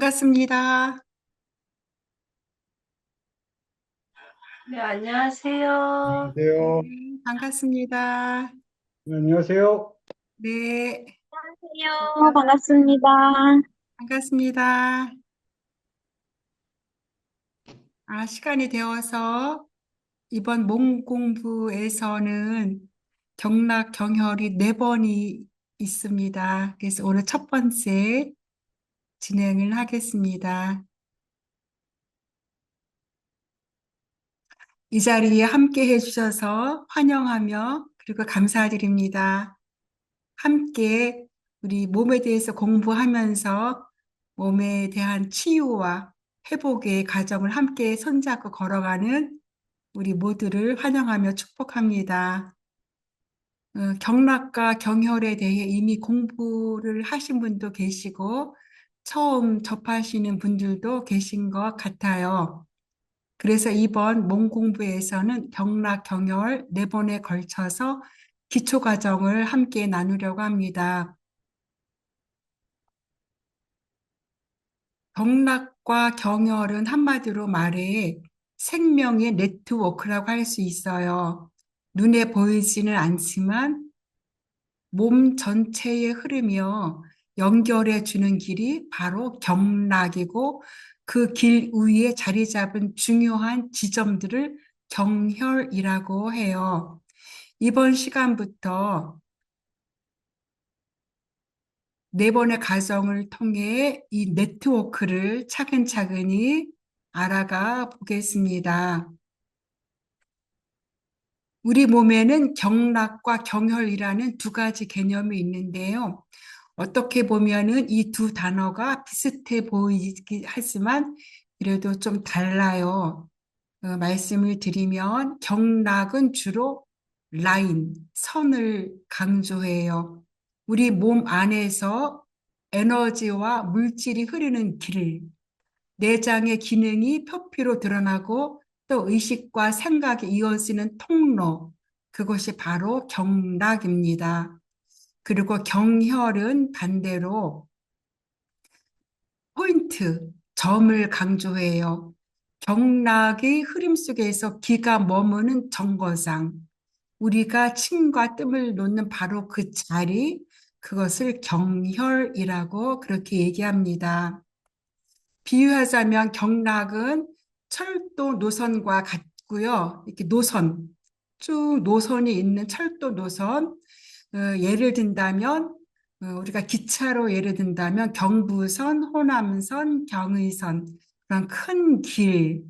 반갑습니다. 네, 안녕하세요. 네, 안녕하세요. 반갑습니다. 네, 안녕하세요. 네, 안녕하세요. 반갑습니다. 반갑습니다. 시간이 되어서 이번 몸 공부에서는 경락, 경혈이 네 번이 있습니다. 그래서 오늘 첫 번째 진행을 하겠습니다. 이 자리에 함께 해주셔서 환영하며 그리고 감사드립니다. 함께 우리 몸에 대해서 공부하면서 몸에 대한 치유와 회복의 과정을 함께 손잡고 걸어가는 우리 모두를 환영하며 축복합니다. 경락과 경혈에 대해 이미 공부를 하신 분도 계시고 처음 접하시는 분들도 계신 것 같아요. 그래서 이번 몸 공부에서는 경락, 경혈 네 번에 걸쳐서 기초 과정을 함께 나누려고 합니다. 경락과 경혈은 한마디로 말해 생명의 네트워크라고 할 수 있어요. 눈에 보이지는 않지만 몸 전체에 흐르며 연결해 주는 길이 바로 경락이고 그 길 위에 자리 잡은 중요한 지점들을 경혈이라고 해요. 이번 시간부터 네 번의 과정을 통해 이 네트워크를 차근차근히 알아가 보겠습니다. 우리 몸에는 경락과 경혈이라는 두 가지 개념이 있는데요. 어떻게 보면은 이 두 단어가 비슷해 보이긴 하지만 그래도 좀 달라요. 말씀을 드리면 경락은 주로 라인, 선을 강조해요. 우리 몸 안에서 에너지와 물질이 흐르는 길, 내장의 기능이 표피로 드러나고 또 의식과 생각이 이어지는 통로, 그것이 바로 경락입니다. 그리고 경혈은 반대로 포인트, 점을 강조해요. 경락의 흐름 속에서 기가 머무는 정거장, 우리가 침과 뜸을 놓는 바로 그 자리, 그것을 경혈이라고 그렇게 얘기합니다. 비유하자면 경락은 철도 노선과 같고요. 이렇게 노선, 쭉 노선이 있는 철도 노선, 예를 든다면 우리가 기차로 예를 든다면 경부선, 호남선, 경의선 그런 큰 길,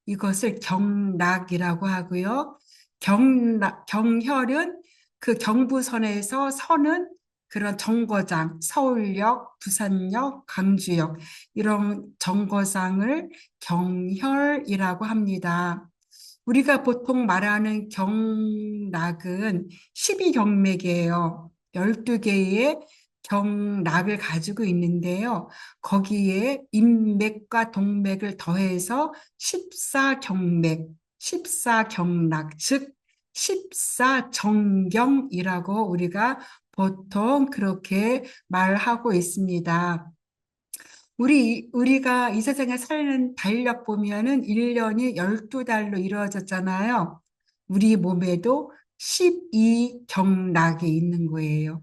이것을 경락이라고 하고요. 경혈은 그 경부선에서 서는 그런 정거장, 서울역, 부산역, 광주역 이런 정거장을 경혈이라고 합니다. 우리가 보통 말하는 경락은 12경맥이에요. 12개의 경락을 가지고 있는데요. 거기에 인맥과 동맥을 더해서 14경맥, 14경락, 즉 14정경이라고 우리가 보통 그렇게 말하고 있습니다. 우리가 이 세상에 사는 달력 보면은 1년이 12달로 이루어졌잖아요. 우리 몸에도 12경락이 있는 거예요.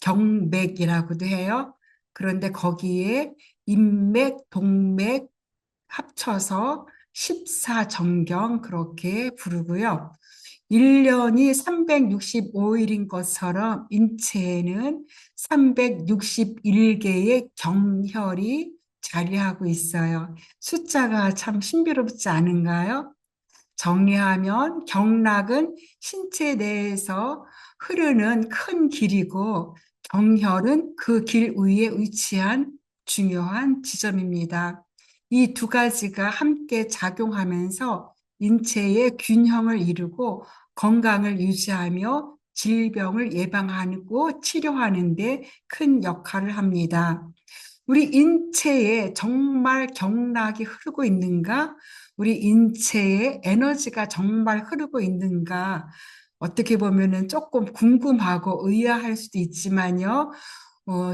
경맥이라고도 해요. 그런데 거기에 인맥, 동맥 합쳐서 14정경 그렇게 부르고요. 1년이 365일인 것처럼 인체에는 361개의 경혈이 자리하고 있어요. 숫자가 참 신비롭지 않은가요? 정리하면 경락은 신체 내에서 흐르는 큰 길이고 경혈은 그 길 위에 위치한 중요한 지점입니다. 이 두 가지가 함께 작용하면서 인체의 균형을 이루고 건강을 유지하며 질병을 예방하고 치료하는 데 큰 역할을 합니다. 우리 인체에 정말 경락이 흐르고 있는가? 우리 인체에 에너지가 정말 흐르고 있는가? 어떻게 보면은 조금 궁금하고 의아할 수도 있지만요.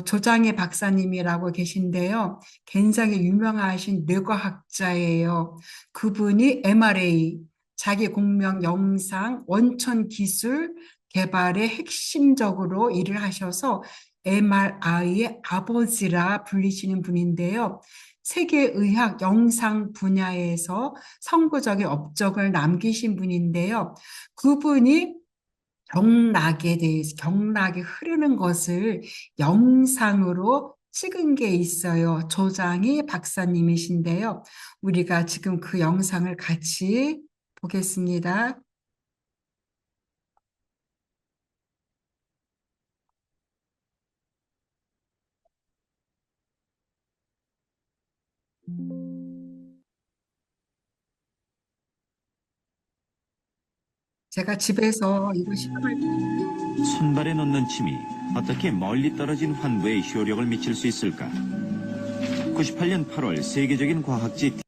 조장희 박사님이라고 계신데요. 굉장히 유명하신 뇌과학자예요. 그분이 MRA, 자기 공명 영상 원천 기술 개발에 핵심적으로 일을 하셔서 MRI의 아버지라 불리시는 분인데요. 세계의학 영상 분야에서 선구적인 업적을 남기신 분인데요. 그분이 경락에 대해서 경락이 흐르는 것을 영상으로 찍은 게 있어요. 조장희 박사님이신데요. 우리가 지금 그 영상을 같이 보겠습니다. 제가 집에서 이거 실험할 손발에 넣는 침이 어떻게 멀리 떨어진 환부에 효력을 미칠 수 있을까? 98년 8월 세계적인 과학지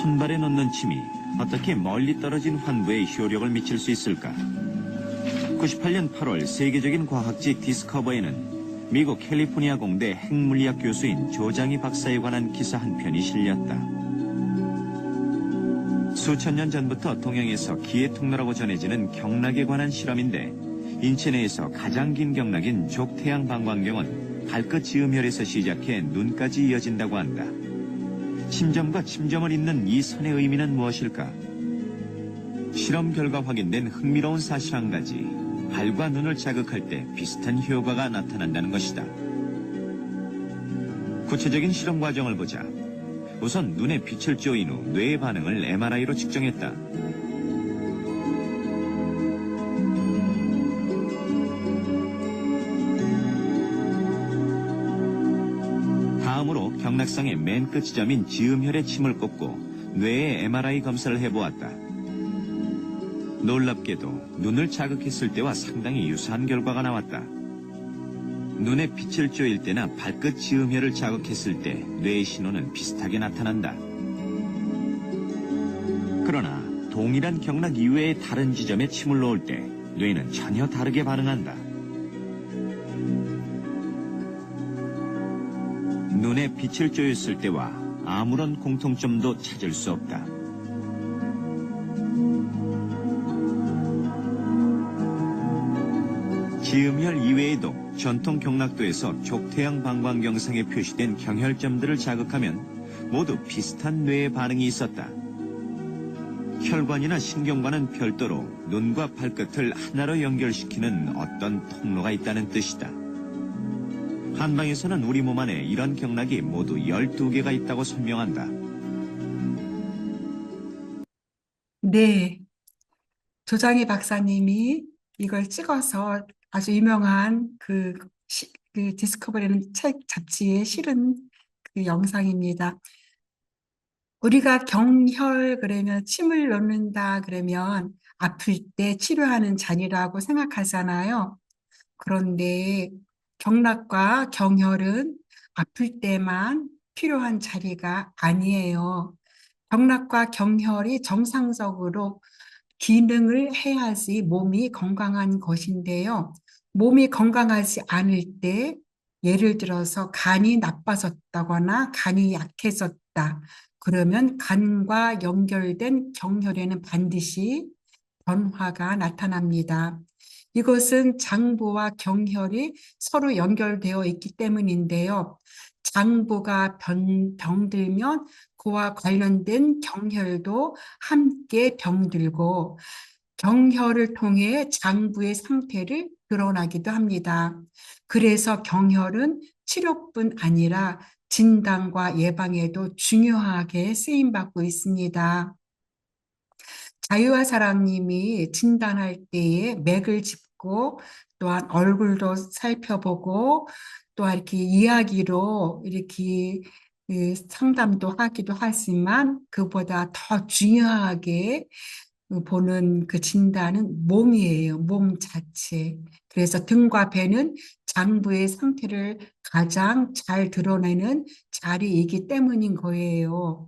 손발에 넣는 침이 어떻게 멀리 떨어진 환부에 효력을 미칠 수 있을까? 98년 8월 세계적인 과학지 디스커버에는 미국 캘리포니아 공대 핵물리학 교수인 조장희 박사에 관한 기사 한 편이 실렸다. 수천 년 전부터 동양에서 기의 통로라고 전해지는 경락에 관한 실험인데 인체 내에서 가장 긴 경락인 족태양 방광경은 발끝 지음혈에서 시작해 눈까지 이어진다고 한다. 침점과 침점을 잇는 이 선의 의미는 무엇일까? 실험 결과 확인된 흥미로운 사실 한 가지. 발과 눈을 자극할 때 비슷한 효과가 나타난다는 것이다. 구체적인 실험 과정을 보자. 우선 눈에 빛을 쬐인 후 뇌의 반응을 MRI로 측정했다. 다음으로 경락상의 맨 끝 지점인 지음혈에 침을 꽂고 뇌의 MRI 검사를 해보았다. 놀랍게도 눈을 자극했을 때와 상당히 유사한 결과가 나왔다. 눈에 빛을 쬐일 때나 발끝 지음혈을 자극했을 때 뇌의 신호는 비슷하게 나타난다. 그러나 동일한 경락 이외의 다른 지점에 침을 놓을 때 뇌는 전혀 다르게 반응한다. 눈에 빛을 쬐었을 때와 아무런 공통점도 찾을 수 없다. 지음혈 이외에도 전통 경락도에서 족태양 방광경상에 표시된 경혈점들을 자극하면 모두 비슷한 뇌의 반응이 있었다. 혈관이나 신경과는 별도로 눈과 발끝을 하나로 연결시키는 어떤 통로가 있다는 뜻이다. 한방에서는 우리 몸 안에 이런 경락이 모두 12개가 있다고 설명한다. 네, 조장희 박사님이 이걸 찍어서 아주 유명한 그 디스커버리는 책 잡지에 실은 그 영상입니다. 우리가 경혈 그러면 침을 놓는다 그러면 아플 때 치료하는 잔이라고 생각하잖아요. 그런데 경락과 경혈은 아플 때만 필요한 자리가 아니에요. 경락과 경혈이 정상적으로 기능을 해야지 몸이 건강한 것인데요. 몸이 건강하지 않을 때 예를 들어서 간이 나빠졌다거나 간이 약해졌다. 그러면 간과 연결된 경혈에는 반드시 변화가 나타납니다. 이것은 장부와 경혈이 서로 연결되어 있기 때문인데요. 장부가 병들면 그와 관련된 경혈도 함께 병들고 경혈을 통해 장부의 상태를 드러나기도 합니다. 그래서 경혈은 치료뿐 아니라 진단과 예방에도 중요하게 쓰임받고 있습니다. 자유화 사랑님이 진단할 때에 맥을 짚고 또한 얼굴도 살펴보고 또한 이렇게 이야기로 이렇게 상담도 하기도 하지만 그보다 더 중요하게 보는 그 진단은 몸이에요. 몸 자체. 그래서 등과 배는 장부의 상태를 가장 잘 드러내는 자리이기 때문인 거예요.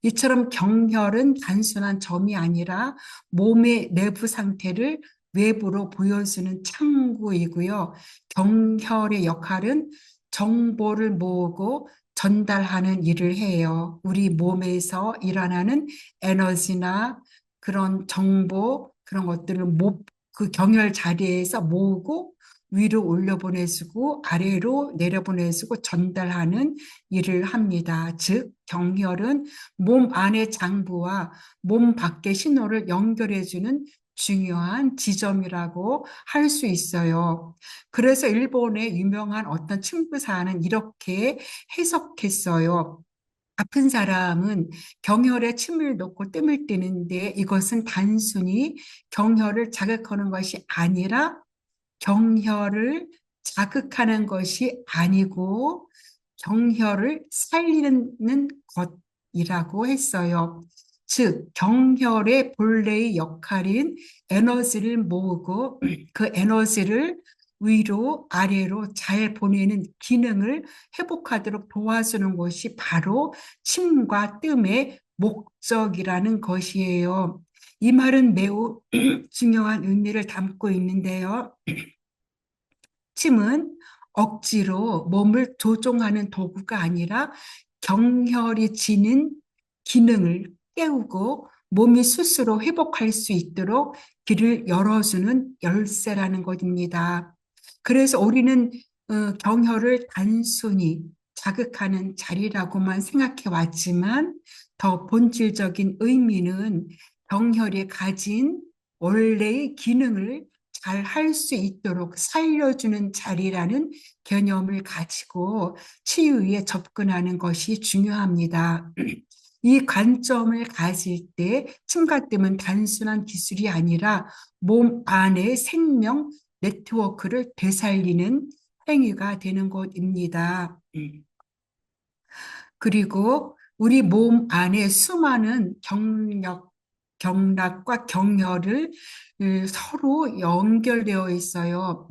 이처럼 경혈은 단순한 점이 아니라 몸의 내부 상태를 외부로 보여주는 창구이고요. 경혈의 역할은 정보를 모으고 전달하는 일을 해요. 우리 몸에서 일어나는 에너지나 그런 정보, 그런 것들을 그 경혈 자리에서 모으고 위로 올려보내주고 아래로 내려보내주고 전달하는 일을 합니다. 즉, 경혈은 몸 안의 장부와 몸 밖의 신호를 연결해주는 중요한 지점이라고 할 수 있어요. 그래서 일본의 유명한 어떤 친구사는 이렇게 해석했어요. 아픈 사람은 경혈에 침을 놓고 뜸을 뜨는데 이것은 단순히 경혈을 자극하는 것이 아니라 경혈을 자극하는 것이 아니고 경혈을 살리는 것이라고 했어요. 즉, 경혈의 본래의 역할인 에너지를 모으고 그 에너지를 위로 아래로 잘 보내는 기능을 회복하도록 도와주는 것이 바로 침과 뜸의 목적이라는 것이에요. 이 말은 매우 중요한 의미를 담고 있는데요. 침은 억지로 몸을 조종하는 도구가 아니라 경혈이 지닌 기능을 깨우고 몸이 스스로 회복할 수 있도록 길을 열어주는 열쇠라는 것입니다. 그래서 우리는 경혈을 단순히 자극하는 자리라고만 생각해 왔지만 더 본질적인 의미는 경혈이 가진 원래의 기능을 잘 할 수 있도록 살려주는 자리라는 개념을 가지고 치유에 접근하는 것이 중요합니다. 이 관점을 가질 때 침가뜸은 단순한 기술이 아니라 몸 안의 생명 네트워크를 되살리는 행위가 되는 것입니다. 그리고 우리 몸 안에 수많은 경락과 경혈을 서로 연결되어 있어요.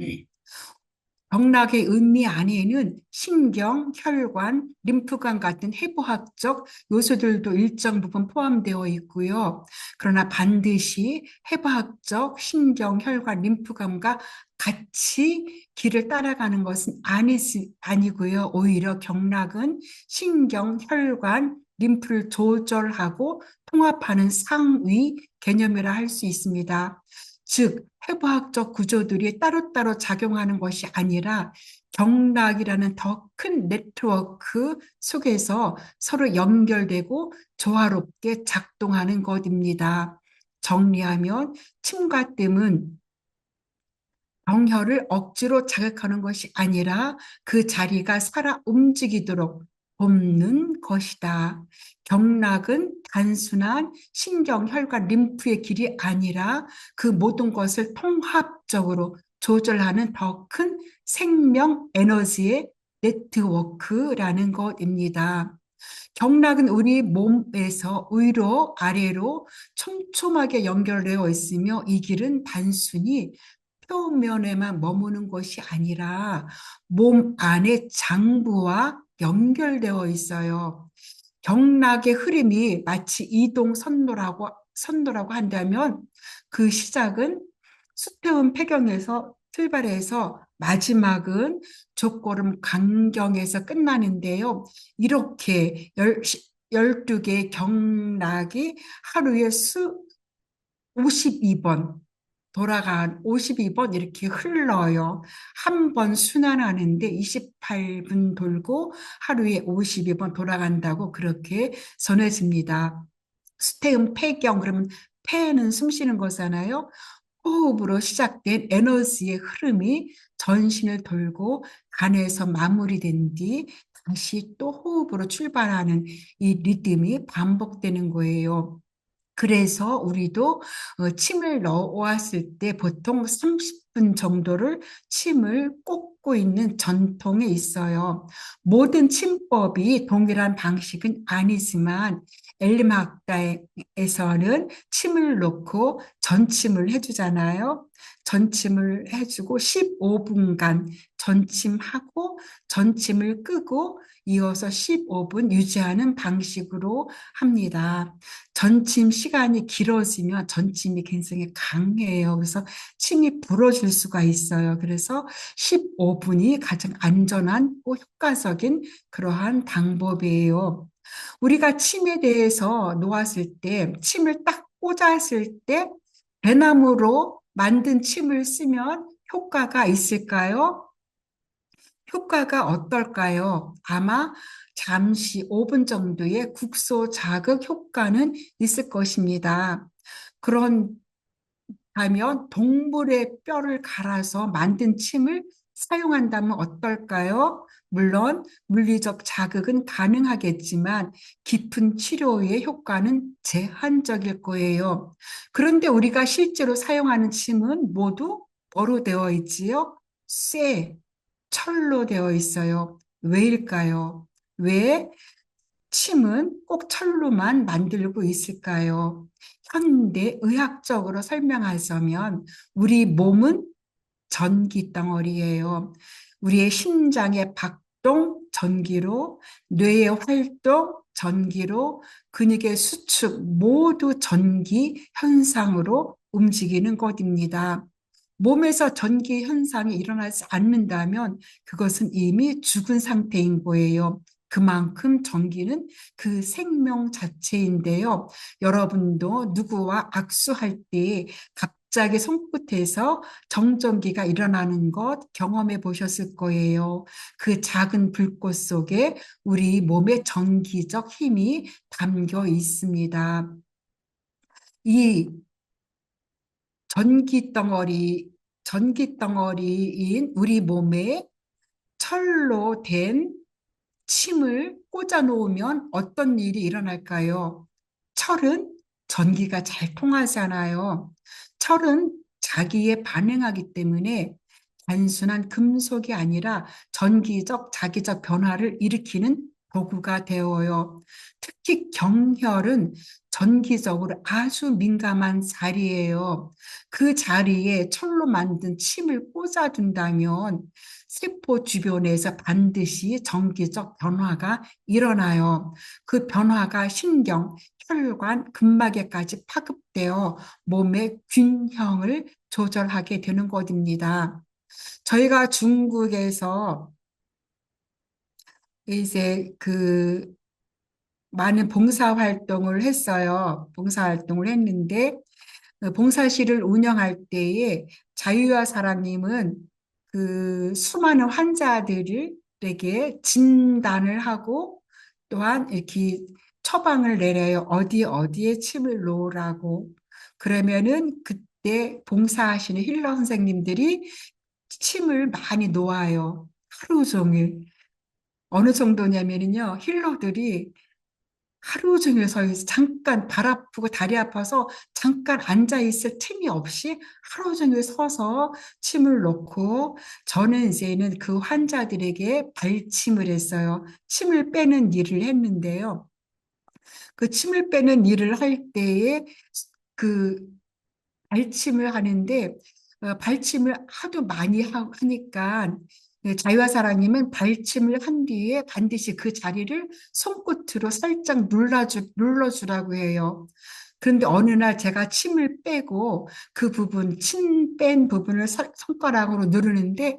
경락의 의미 안에는 신경, 혈관, 림프관 같은 해부학적 요소들도 일정 부분 포함되어 있고요. 그러나 반드시 해부학적 신경, 혈관, 림프관과 같이 길을 따라가는 것은 아니고요. 오히려 경락은 신경, 혈관, 림프를 조절하고 통합하는 상위 개념이라 할 수 있습니다. 즉, 해부학적 구조들이 따로따로 작용하는 것이 아니라 경락이라는 더 큰 네트워크 속에서 서로 연결되고 조화롭게 작동하는 것입니다. 정리하면 침과 뜸은 경혈을 억지로 자극하는 것이 아니라 그 자리가 살아 움직이도록 돕는 것이다. 경락은 단순한 신경, 혈관, 림프의 길이 아니라 그 모든 것을 통합적으로 조절하는 더 큰 생명 에너지의 네트워크라는 것입니다. 경락은 우리 몸에서 위로 아래로 촘촘하게 연결되어 있으며 이 길은 단순히 표면에만 머무는 것이 아니라 몸 안의 장부와 연결되어 있어요. 경락의 흐름이 마치 선도라고 한다면 그 시작은 수평 폐경에서 출발해서 마지막은 족고름 강경에서 끝나는데요. 이렇게 12개의 경락이 하루에 52번 52번 이렇게 흘러요. 한 번 순환하는데 28분 돌고 하루에 52번 돌아간다고 그렇게 전해집니다. 수태음 폐경, 그러면 폐는 숨 쉬는 거잖아요. 호흡으로 시작된 에너지의 흐름이 전신을 돌고 간에서 마무리된 뒤 다시 또 호흡으로 출발하는 이 리듬이 반복되는 거예요. 그래서 우리도 침을 넣어왔을 때 보통 30분 정도를 침을 꽂고 있는 전통이 있어요. 모든 침법이 동일한 방식은 아니지만 엘리마학다에서는 침을 놓고 전침을 해주잖아요. 전침을 해주고 15분간 전침하고 전침을 끄고 이어서 15분 유지하는 방식으로 합니다. 전침 시간이 길어지면 전침이 굉장히 강해요. 그래서 침이 불어줄 수가 있어요. 그래서 15분이 가장 안전한 효과적인 그러한 방법이에요. 우리가 침에 대해서 놓았을 때, 침을 딱 꽂았을 때, 배나무로 만든 침을 쓰면 효과가 있을까요? 효과가 어떨까요? 아마 잠시 5분 정도의 국소 자극 효과는 있을 것입니다. 그런 하면 동물의 뼈를 갈아서 만든 침을 사용한다면 어떨까요? 물론 물리적 자극은 가능하겠지만 깊은 치료의 효과는 제한적일 거예요. 그런데 우리가 실제로 사용하는 침은 모두 뭐로 되어 있지요? 쇠, 철로 되어 있어요. 왜일까요? 왜 침은 꼭 철로만 만들고 있을까요? 현대 의학적으로 설명하자면 우리 몸은 전기 덩어리예요. 우리의 심장의 박동 전기로, 뇌의 활동 전기로, 근육의 수축 모두 전기 현상으로 움직이는 것입니다. 몸에서 전기 현상이 일어나지 않는다면 그것은 이미 죽은 상태인 거예요. 그만큼 전기는 그 생명 자체인데요. 여러분도 누구와 악수할 때 갑자기 손끝에서 정전기가 일어나는 것 경험해 보셨을 거예요. 그 작은 불꽃 속에 우리 몸의 전기적 힘이 담겨 있습니다. 이 전기 덩어리인 우리 몸에 철로 된 침을 꽂아 놓으면 어떤 일이 일어날까요? 철은 전기가 잘 통하잖아요. 철은 자기에 반응하기 때문에 단순한 금속이 아니라 전기적, 자기적 변화를 일으키는 도구가 되어요. 특히 경혈은 전기적으로 아주 민감한 자리예요. 그 자리에 철로 만든 침을 꽂아둔다면 세포 주변에서 반드시 전기적 변화가 일어나요. 그 변화가 신경, 혈관, 근막에까지 파급되어 몸의 균형을 조절하게 되는 것입니다. 저희가 중국에서 이제 많은 봉사 활동을 했어요. 봉사 활동을 했는데 그 봉사실을 운영할 때에 자유화 사랑님은 그 수많은 환자들에게 진단을 하고 또한 이렇게 처방을 내려요. 어디에 침을 놓으라고. 그러면은 그때 봉사하시는 힐러 선생님들이 침을 많이 놓아요. 하루 종일. 어느 정도냐면요. 힐러들이 하루 종일 서 있어 잠깐 발 아프고 다리 아파서 잠깐 앉아 있을 틈이 없이 하루 종일 서서 침을 놓고 저는 이제는 그 환자들에게 발침을 했어요. 침을 빼는 일을 했는데요. 그 침을 빼는 일을 할 때에 그 발침을 하는데 발침을 하도 많이 하니까 자유화사랑님은 발침을 한 뒤에 반드시 그 자리를 손끝으로 살짝 눌러주라고 해요. 그런데 어느 날 제가 침을 빼고 그 부분, 침 뺀 부분을 손가락으로 누르는데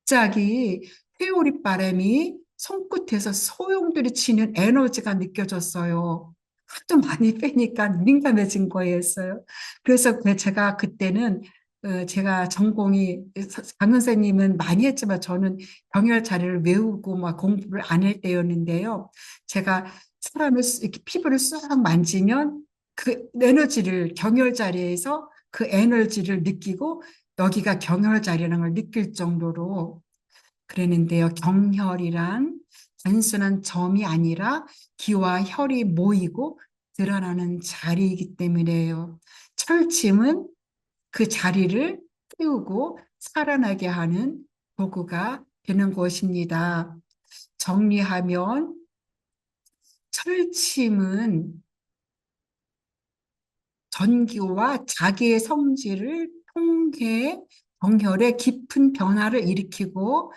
갑자기 회오리 바람이 손끝에서 소용돌이 치는 에너지가 느껴졌어요. 하도 많이 빼니까 민감해진 거였어요. 그래서 제가 그때는 제가 전공이 강 선생님은 많이 했지만 저는 병열 자료를 외우고 막 공부를 안 할 때였는데요. 제가 사람을 이렇게 피부를 쑥 만지면 그 에너지를 경열 자리에서 그 에너지를 느끼고 여기가 경혈 자리라는 걸 느낄 정도로 그랬는데요. 경혈이란 단순한 점이 아니라 기와 혈이 모이고 드러나는 자리이기 때문에요. 철침은 그 자리를 띄우고 살아나게 하는 도구가 되는 것입니다. 정리하면 철침은 전기와 자기의 성질을 통해 정혈의 깊은 변화를 일으키고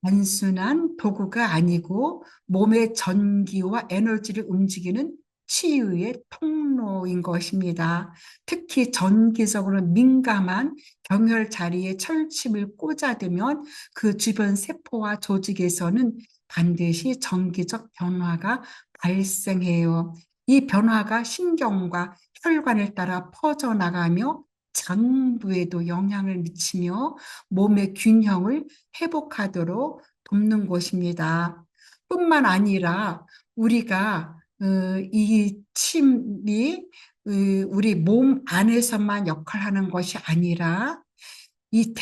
단순한 도구가 아니고 몸의 전기와 에너지를 움직이는 치유의 통로인 것입니다. 특히 전기적으로 민감한 경혈 자리에 철침을 꽂아두면 그 주변 세포와 조직에서는 반드시 전기적 변화가 발생해요. 이 변화가 신경과 혈관을 따라 퍼져나가며 장부에도 영향을 미치며 몸의 균형을 회복하도록 돕는 것입니다. 뿐만 아니라 우리가 이 침이 우리 몸 안에서만 역할하는 것이 아니라 이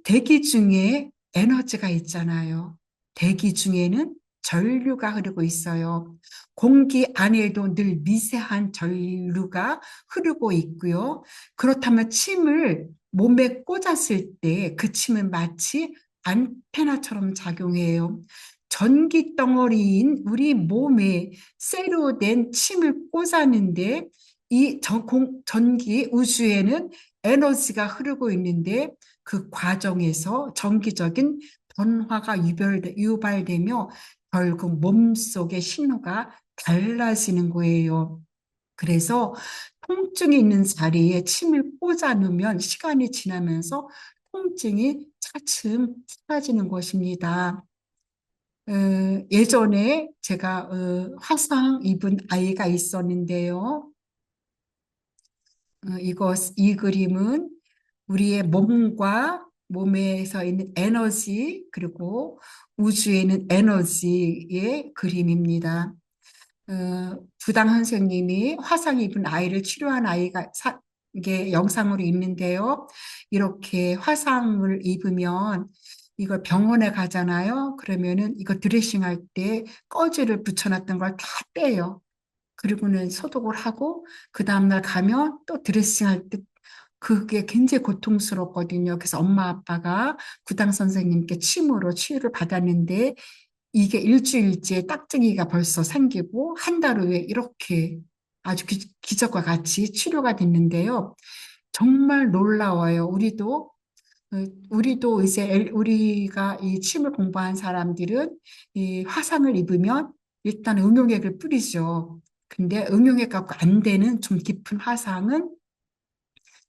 대기 중에 에너지가 있잖아요. 대기 중에는 전류가 흐르고 있어요. 공기 안에도 늘 미세한 전류가 흐르고 있고요. 그렇다면 침을 몸에 꽂았을 때 그 침은 마치 안테나처럼 작용해요. 전기 덩어리인 우리 몸에 쇠로 된 침을 꽂았는데 이 전기 우주에는 에너지가 흐르고 있는데 그 과정에서 정기적인 변화가 유발되며 결국 몸속의 신호가 달라지는 거예요. 그래서 통증이 있는 자리에 침을 꽂아 놓으면 시간이 지나면서 통증이 차츰 사라지는 것입니다. 예전에 제가 화상 입은 아이가 있었는데요. 이 그림은 우리의 몸과 몸에서 있는 에너지, 그리고 우주에 있는 에너지의 그림입니다. 부당 선생님이 화상 입은 아이를 치료한 아이가 이게 영상으로 있는데요. 이렇게 화상을 입으면 이걸 병원에 가잖아요. 그러면은 이거 드레싱할 때 꺼즈를 붙여놨던 걸 다 빼요. 그리고는 소독을 하고 그 다음날 가면 또 드레싱할 때 그게 굉장히 고통스럽거든요. 그래서 엄마 아빠가 구당 선생님께 침으로 치유를 받았는데 이게 일주일째 딱정이가 벌써 생기고 한 달 후에 이렇게 아주 기적과 같이 치료가 됐는데요. 정말 놀라워요. 우리도 이제 우리가 이 침을 공부한 사람들은 이 화상을 입으면 일단 응용액을 뿌리죠. 근데 응용액 갖고 안 되는 좀 깊은 화상은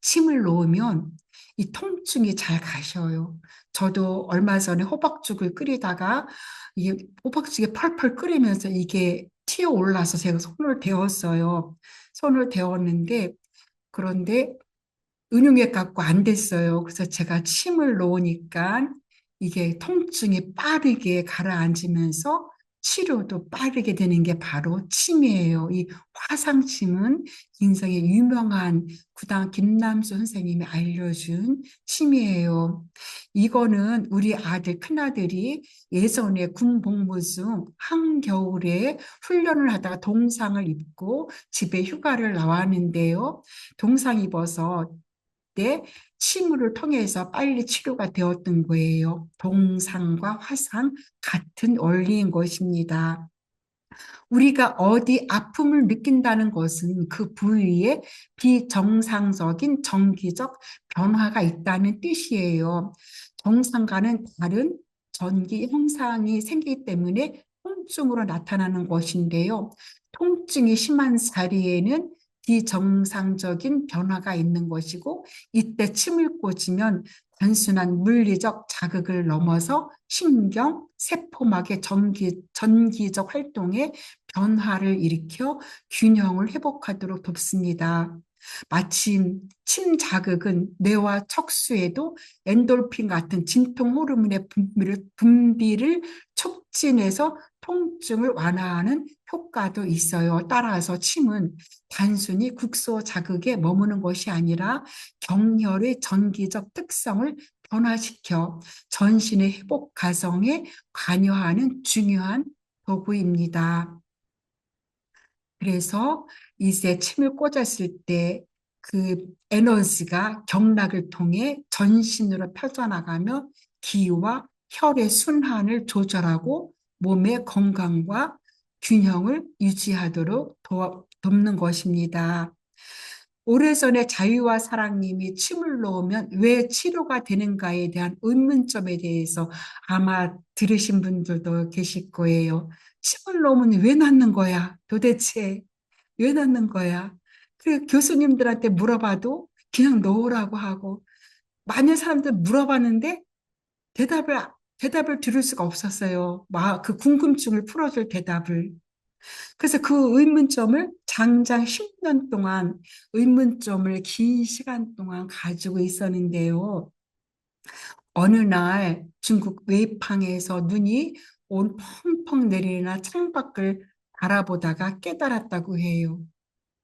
침을 놓으면 이 통증이 잘 가셔요. 저도 얼마 전에 호박죽을 끓이다가 이게 호박죽이 펄펄 끓이면서 이게 튀어 올라서 제가 손을 데웠어요. 손을 데웠는데 그런데 은용액 갖고 안 됐어요. 그래서 제가 침을 놓으니까 이게 통증이 빠르게 가라앉으면서 치료도 빠르게 되는 게 바로 침이에요. 이 화상침은 굉장히 유명한 구당 김남수 선생님이 알려준 침이에요. 이거는 우리 아들, 큰아들이 예전에 군 복무 중 한겨울에 훈련을 하다가 동상을 입고 집에 휴가를 나왔는데요. 동상 입어서 때 침을 통해서 빨리 치료가 되었던 거예요. 동상과 화상 같은 원리인 것입니다. 우리가 어디 아픔을 느낀다는 것은 그 부위에 비정상적인 정기적 변화가 있다는 뜻이에요. 정상과는 다른 전기 현상이 생기기 때문에 통증으로 나타나는 것인데요. 통증이 심한 자리에는 비정상적인 변화가 있는 것이고 이때 침을 꽂으면 단순한 물리적 자극을 넘어서 신경, 세포막의 전기적 활동에 변화를 일으켜 균형을 회복하도록 돕습니다. 마침 침 자극은 뇌와 척수에도 엔돌핀 같은 진통 호르몬의 분비를 촉진해서 통증을 완화하는 효과도 있어요. 따라서 침은 단순히 국소 자극에 머무는 것이 아니라 경혈의 전기적 특성을 변화시켜 전신의 회복 과정에 관여하는 중요한 도구입니다. 그래서 이제 침을 꽂았을 때 그 에너지가 경락을 통해 전신으로 펴져나가며 기와 혈의 순환을 조절하고 몸의 건강과 균형을 유지하도록 돕는 것입니다. 오래전에 자유와 사랑님이 침을 놓으면 왜 치료가 되는가에 대한 의문점에 대해서 아마 들으신 분들도 계실 거예요. 침을 놓으면 왜 낫는 거야? 도대체 왜 낫는 거야? 그 교수님들한테 물어봐도 그냥 놓으라고 하고 많은 사람들 물어봤는데 대답을 대답을 들을 수가 없었어요. 그 궁금증을 풀어줄 대답을. 그래서 그 의문점을 장장 10년 동안 의문점을 긴 시간 동안 가지고 있었는데요. 어느 날 중국 웨이팡에서 눈이 온 펑펑 내리나 창밖을 바라보다가 깨달았다고 해요.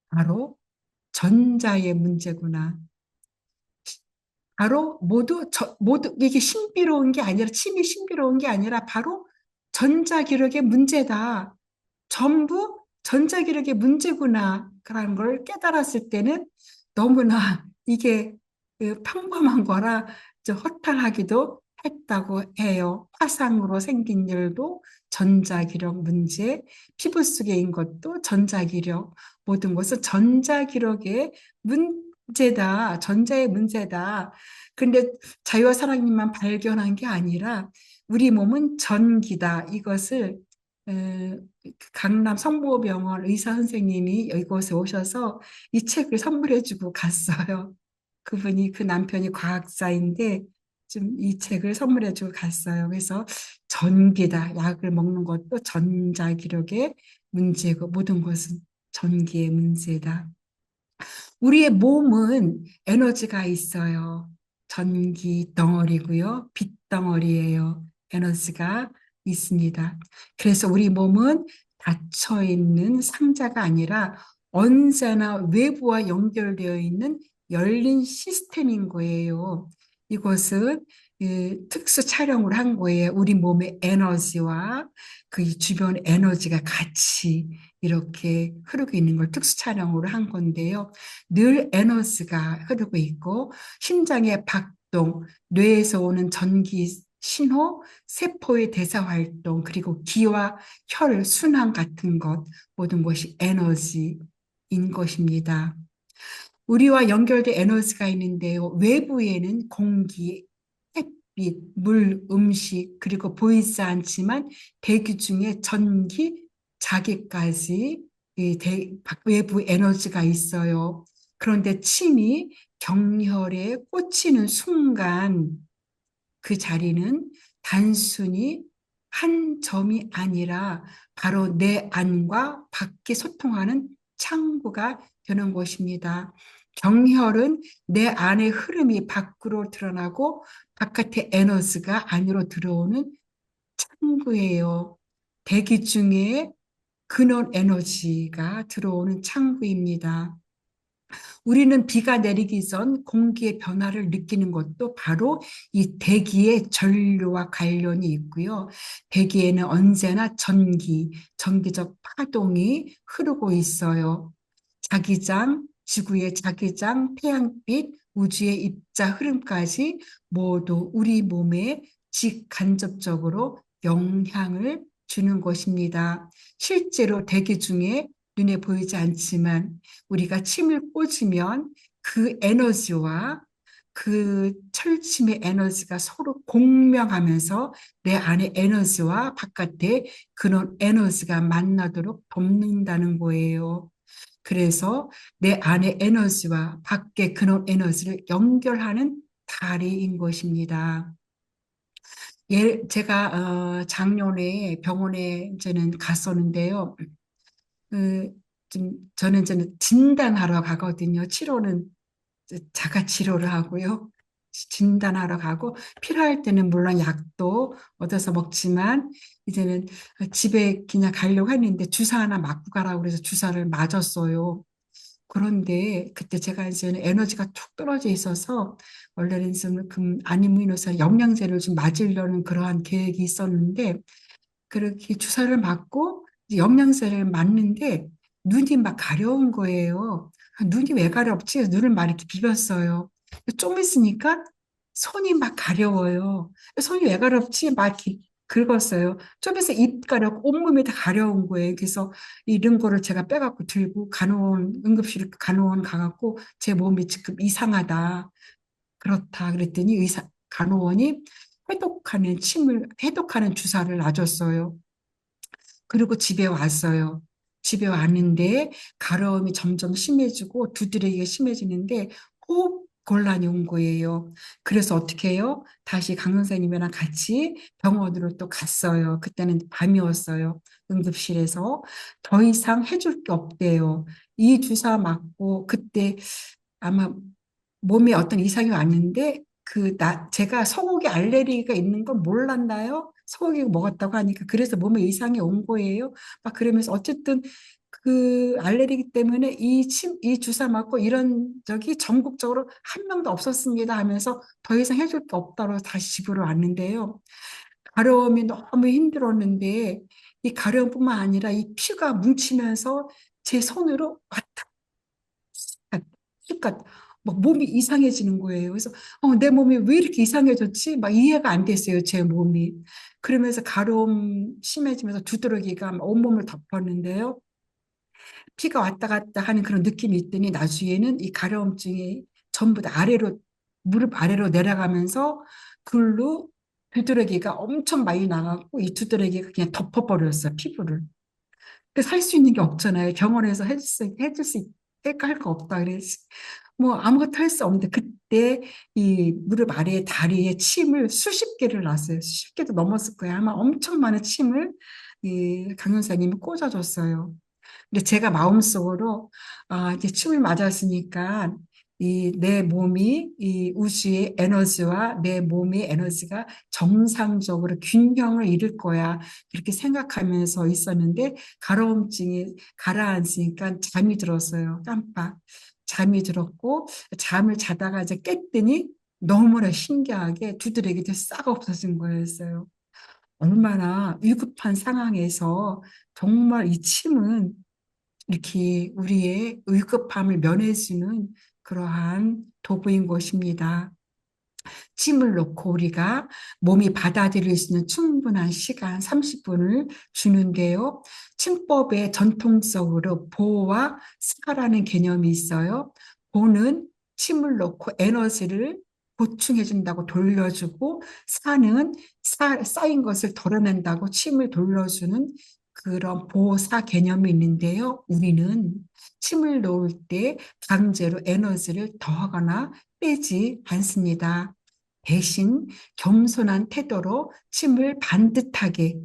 바로 전자의 문제구나. 바로 모두 이게 신비로운 게 아니라 침이 신비로운 게 아니라 바로 전자기력의 문제다. 전부 전자기력의 문제구나. 그런 걸 깨달았을 때는 너무나 이게 평범한 거라 좀 허탈하기도 했다고 해요. 화상으로 생긴 일도 전자기력 문제, 피부 속에인 것도 전자기력, 모든 것은 전자기력의 문제다. 전자의 문제다. 근데 자유와 사랑님만 발견한 게 아니라 우리 몸은 전기다. 이것을 강남 성모병원 의사 선생님이 이곳에 오셔서 이 책을 선물해주고 갔어요. 그분이 그 남편이 과학자인데 좀 이 책을 선물해주고 갔어요. 그래서 전기다. 약을 먹는 것도 전자기력의 문제고 모든 것은 전기의 문제다. 우리의 몸은 에너지가 있어요. 전기 덩어리고요. 빛 덩어리예요. 에너지가 있습니다. 그래서 우리 몸은 닫혀 있는 상자가 아니라 언제나 외부와 연결되어 있는 열린 시스템인 거예요. 이것은 특수 촬영을 한 거예요. 우리 몸의 에너지와 그 주변 에너지가 같이 이렇게 흐르고 있는 걸 특수 촬영으로 한 건데요. 늘 에너지가 흐르고 있고 심장의 박동, 뇌에서 오는 전기 신호, 세포의 대사 활동, 그리고 기와 혈, 순환 같은 것 모든 것이 에너지인 것입니다. 우리와 연결된 에너지가 있는데요. 외부에는 공기, 햇빛, 물, 음식, 그리고 보이지 않지만 대기 중에 전기, 자기까지 외부 에너지가 있어요. 그런데 침이 경혈에 꽂히는 순간 그 자리는 단순히 한 점이 아니라 바로 내 안과 밖에 소통하는 창구가 되는 것입니다. 경혈은 내 안의 흐름이 밖으로 드러나고 바깥의 에너지가 안으로 들어오는 창구예요. 대기 중에 근원 에너지가 들어오는 창구입니다. 우리는 비가 내리기 전 공기의 변화를 느끼는 것도 바로 이 대기의 전류와 관련이 있고요. 대기에는 언제나 전기적 파동이 흐르고 있어요. 자기장, 지구의 자기장, 태양빛, 우주의 입자 흐름까지 모두 우리 몸에 직간접적으로 영향을 주는 것입니다. 실제로 대기 중에 눈에 보이지 않지만 우리가 침을 꽂으면 그 에너지와 그 철침의 에너지가 서로 공명하면서 내 안의 에너지와 바깥의 그런 에너지가 만나도록 돕는다는 거예요. 그래서 내 안의 에너지와 밖의 그런 에너지를 연결하는 다리인 것입니다. 작년에 병원에 이제는 갔었는데요. 저는 진단하러 가거든요. 치료는 자가 치료를 하고요. 진단하러 가고 필요할 때는 물론 약도 얻어서 먹지만 이제는 집에 그냥 가려고 했는데 주사 하나 맞고 가라고 그래서 주사를 맞았어요. 그런데 그때 제가 이제 에너지가 툭 떨어져 있어서 원래는 좀 아미노산 영양제를 좀 맞으려는 그러한 계획이 있었는데 그렇게 주사를 맞고 영양제를 맞는데 눈이 막 가려운 거예요. 눈이 왜 가렵지? 눈을 막 이렇게 비볐어요. 좀 있으니까 손이 막 가려워요. 손이 왜 가렵지? 막 이렇게 긁었어요. 좀 있어 입 가려고 온몸이 다 가려운 거예요. 그래서 이런 거를 제가 빼갖고 들고 응급실 간호원 가갖고 제 몸이 지금 이상하다. 그렇다. 그랬더니 간호원이 해독하는 주사를 놔줬어요. 그리고 집에 왔어요. 집에 왔는데 가려움이 점점 심해지고 두드러기가 심해지는데 호흡 곤란이 온 거예요. 그래서 어떻게 해요? 다시 강 선생님이랑 같이 병원으로 또 갔어요. 그때는 밤이었어요. 응급실에서 더 이상 해줄 게 없대요. 이 주사 맞고 그때 아마 몸에 어떤 이상이 왔는데 제가 소고기 알레르기가 있는 건 몰랐나요? 소고기 먹었다고 하니까 그래서 몸에 이상이 온 거예요. 막 그러면서 어쨌든 그 알레르기 때문에 이 주사 맞고 이런 적이 전국적으로 한 명도 없었습니다 하면서 더 이상 해줄 게 없다고 다시 집으로 왔는데요. 가려움이 너무 힘들었는데 이 가려움뿐만 아니라 이 피가 뭉치면서 제 손으로 왔다 그러니까 막 몸이 이상해지는 거예요. 그래서 내 몸이 왜 이렇게 이상해졌지? 막 이해가 안 됐어요, 제 몸이. 그러면서 가려움 심해지면서 두드러기가 막 온몸을 덮었는데요. 피가 왔다 갔다 하는 그런 느낌이 있더니 나중에는 이 가려움증이 전부 다 무릎 아래로 내려가면서 글로 두드러기가 엄청 많이 나가고 이 두드러기가 그냥 덮어버렸어요, 피부를. 그래서 할 수 있는 게 없잖아요. 병원에서 할 거 없다. 그래서 뭐 아무것도 할 수 없는데 그때 이 무릎 아래에 다리에 침을 수십 개를 놨어요. 수십 개도 넘었을 거예요. 아마 엄청 많은 침을 이 강연사님이 꽂아줬어요. 근데 제가 마음속으로 이제 침을 맞았으니까 이 내 몸이 이 우주의 에너지와 내 몸의 에너지가 정상적으로 균형을 이룰 거야. 그렇게 생각하면서 있었는데 가려움증이 가라앉으니까 잠이 들었어요. 깜빡. 잠이 들었고 잠을 자다가 이제 깼더니 너무나 신기하게 두드러기도 싹 없어진 거였어요. 얼마나 위급한 상황에서 정말 이 침은 이렇게 우리의 위급함을 면해주는 그러한 도구인 것입니다. 침을 놓고 우리가 몸이 받아들일 수 있는 충분한 시간 30분을 주는데요. 침법에 전통적으로 보와 스파라는 개념이 있어요. 보는 침을 놓고 에너지를 보충해준다고 돌려주고 사는 쌓인 것을 덜어낸다고 침을 돌려주는 그런 보사 개념이 있는데요. 우리는 침을 놓을 때 강제로 에너지를 더하거나 빼지 않습니다. 대신 겸손한 태도로 침을 반듯하게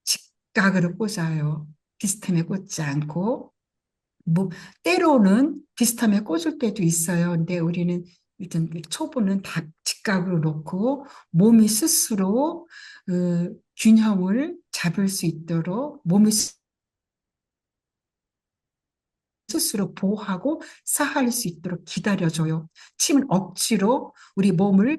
직각으로 꽂아요. 비스듬해 꽂지 않고 뭐 때로는 비스듬해 꽂을 때도 있어요. 근데 우리는 일단 초보는 다 직각으로 놓고 몸이 스스로 균형을 잡을 수 있도록 몸이 스스로 보호하고 사할 수 있도록 기다려줘요. 침은 억지로 우리 몸을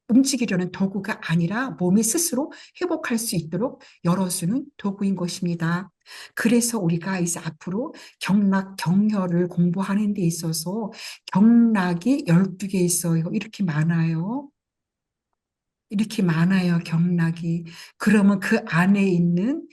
움직이려는 도구가 아니라 몸이 스스로 회복할 수 있도록 열어주는 도구인 것입니다. 그래서 우리가 이제 앞으로 경락경혈을 공부하는 데 있어서 경락이 12개 있어요. 이렇게 많아요, 경락이. 그러면 그 안에 있는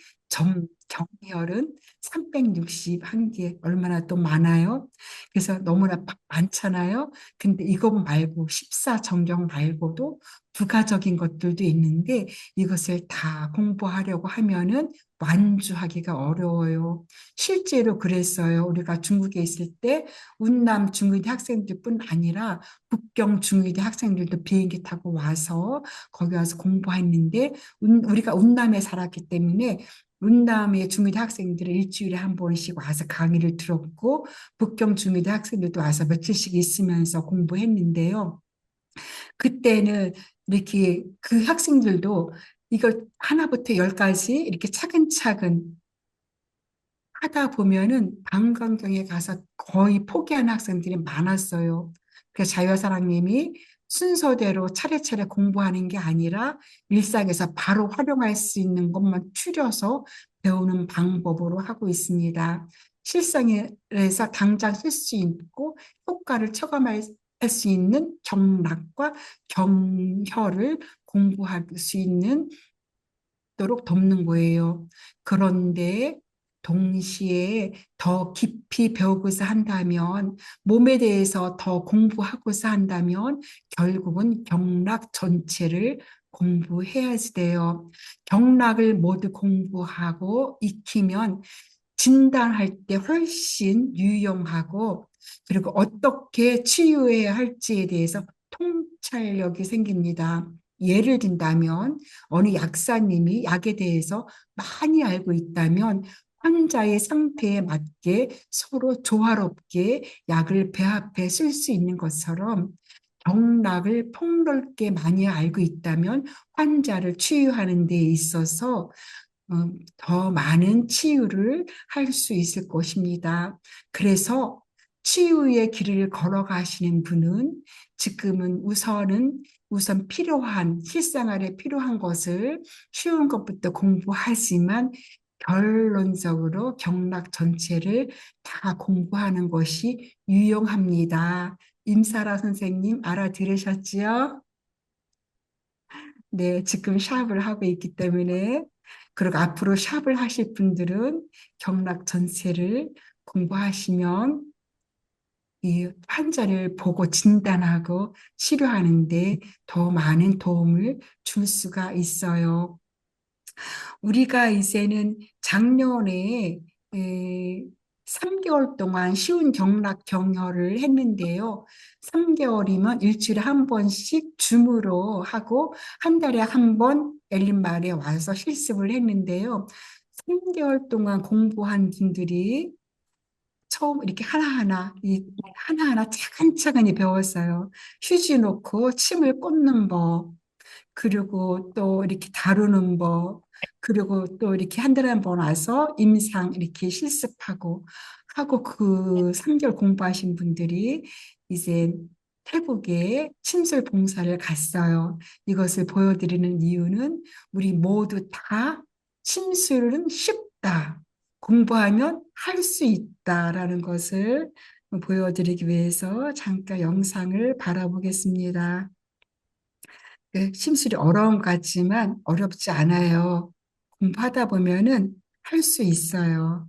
경혈은 361개, 얼마나 또 많아요? 그래서 너무나 많잖아요. 근데 이것 말고, 십사정경 말고도 부가적인 것들도 있는데 이것을 다 공부하려고 하면은 완주하기가 어려워요. 실제로 그랬어요. 우리가 중국에 있을 때 운남 중의대 학생들뿐 아니라 북경 중의대 학생들도 비행기 타고 와서 거기 와서 공부했는데 우리가 운남에 살았기 때문에 운남의 중의대 학생들은 일주일에 한 번씩 와서 강의를 들었고 북경 중의대 학생들도 와서 며칠씩 있으면서 공부했는데요. 그때는 이렇게 그 학생들도 이걸 하나부터 열까지 이렇게 차근차근 하다 보면은 방광경에 가서 거의 포기하는 학생들이 많았어요. 그래서 자유사랑님이 순서대로 차례차례 공부하는 게 아니라 일상에서 바로 활용할 수 있는 것만 추려서 배우는 방법으로 하고 있습니다. 실생에서 당장 쓸 수 있고 효과를 체감할 수 있는 경락과 경혈을 공부할 수 있는 있도록 돕는 거예요. 그런데 동시에 더 깊이 배우고자 한다면, 몸에 대해서 더 공부하고자 한다면 결국은 경락 전체를 공부해야 돼요. 경락을 모두 공부하고 익히면 진단할 때 훨씬 유용하고, 그리고 어떻게 치유해야 할지에 대해서 통찰력이 생깁니다. 예를 든다면 어느 약사님이 약에 대해서 많이 알고 있다면 환자의 상태에 맞게 서로 조화롭게 약을 배합해 쓸 수 있는 것처럼, 경락을 폭넓게 많이 알고 있다면 환자를 치유하는 데 있어서 더 많은 치유를 할 수 있을 것입니다. 그래서 치유의 길을 걸어가시는 분은 지금은 우선 필요한, 실생활에 필요한 것을 쉬운 것부터 공부하지만 결론적으로 경락 전체를 다 공부하는 것이 유용합니다. 임사라 선생님 알아들으셨지요? 네, 지금 샵을 하고 있기 때문에, 그리고 앞으로 샵을 하실 분들은 경락 전체를 공부하시면 이 환자를 보고 진단하고 치료하는데 더 많은 도움을 줄 수가 있어요. 우리가 이제는 작년에 에, 3개월 동안 쉬운 경락 격려를 했는데요. 3개월이면 일주일에 한 번씩 줌으로 하고 한 달에 한 번 엘린말에 와서 실습을 했는데요. 3개월 동안 공부한 분들이 처음 이렇게 하나하나 차근차근히 배웠어요. 휴지 놓고 침을 꽂는 법, 그리고 또 이렇게 다루는 법, 그리고 또 이렇게 한 달에 한 번 와서 임상 이렇게 실습하고 하고, 그 3개월 공부하신 분들이 이제 태국에 침술 봉사를 갔어요. 이것을 보여드리는 이유는 우리 모두 다 침술은 쉽다, 공부하면 할 수 있다라는 것을 보여드리기 위해서 잠깐 영상을 바라보겠습니다. 네, 심술이 어려운 것 같지만 어렵지 않아요. 공부하다 보면은 할 수 있어요.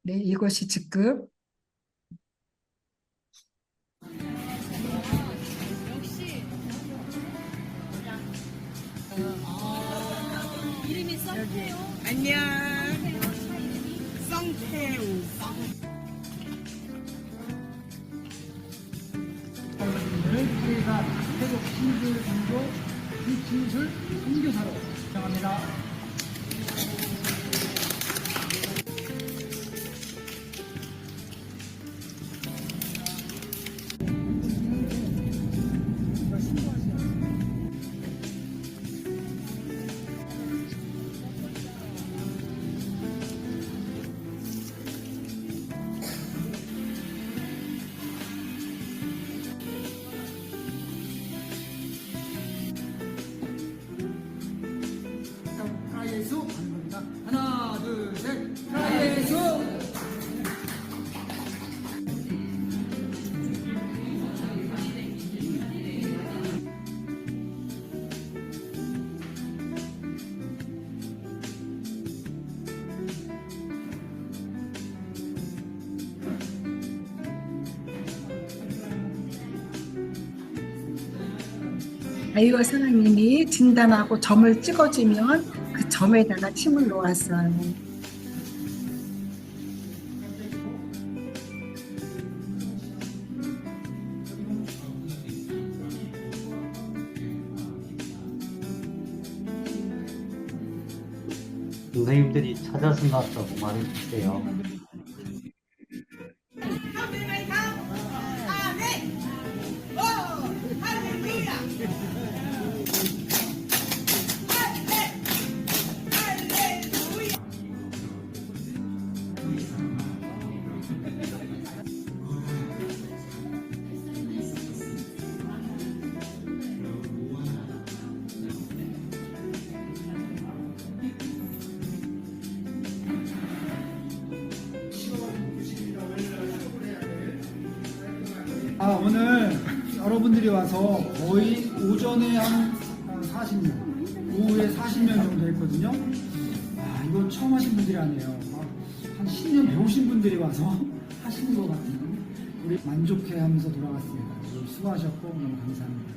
네, 이것이 지금 안녕. 썽태우. 저희가 태국 신술 공부 이 진술 선교사로 정합니다. 예수 하는 겁니다. 하나, 둘, 셋. 예수. 아이와 사랑님이 진단하고 점을 찍어주면 그 점에다가 침을 놓았어요. 선생님들이 찾아서 나왔다고 말해주세요. 여러분들이 와서 거의 오전에 한 40명, 오후에 40명 정도 했거든요. 아, 이거 처음 하신 분들이 아니에요. 한 10년 배우신 분들이 와서 하시는 것 같은, 우리 만족해 하면서 돌아갔습니다. 수고하셨고 너무 감사합니다.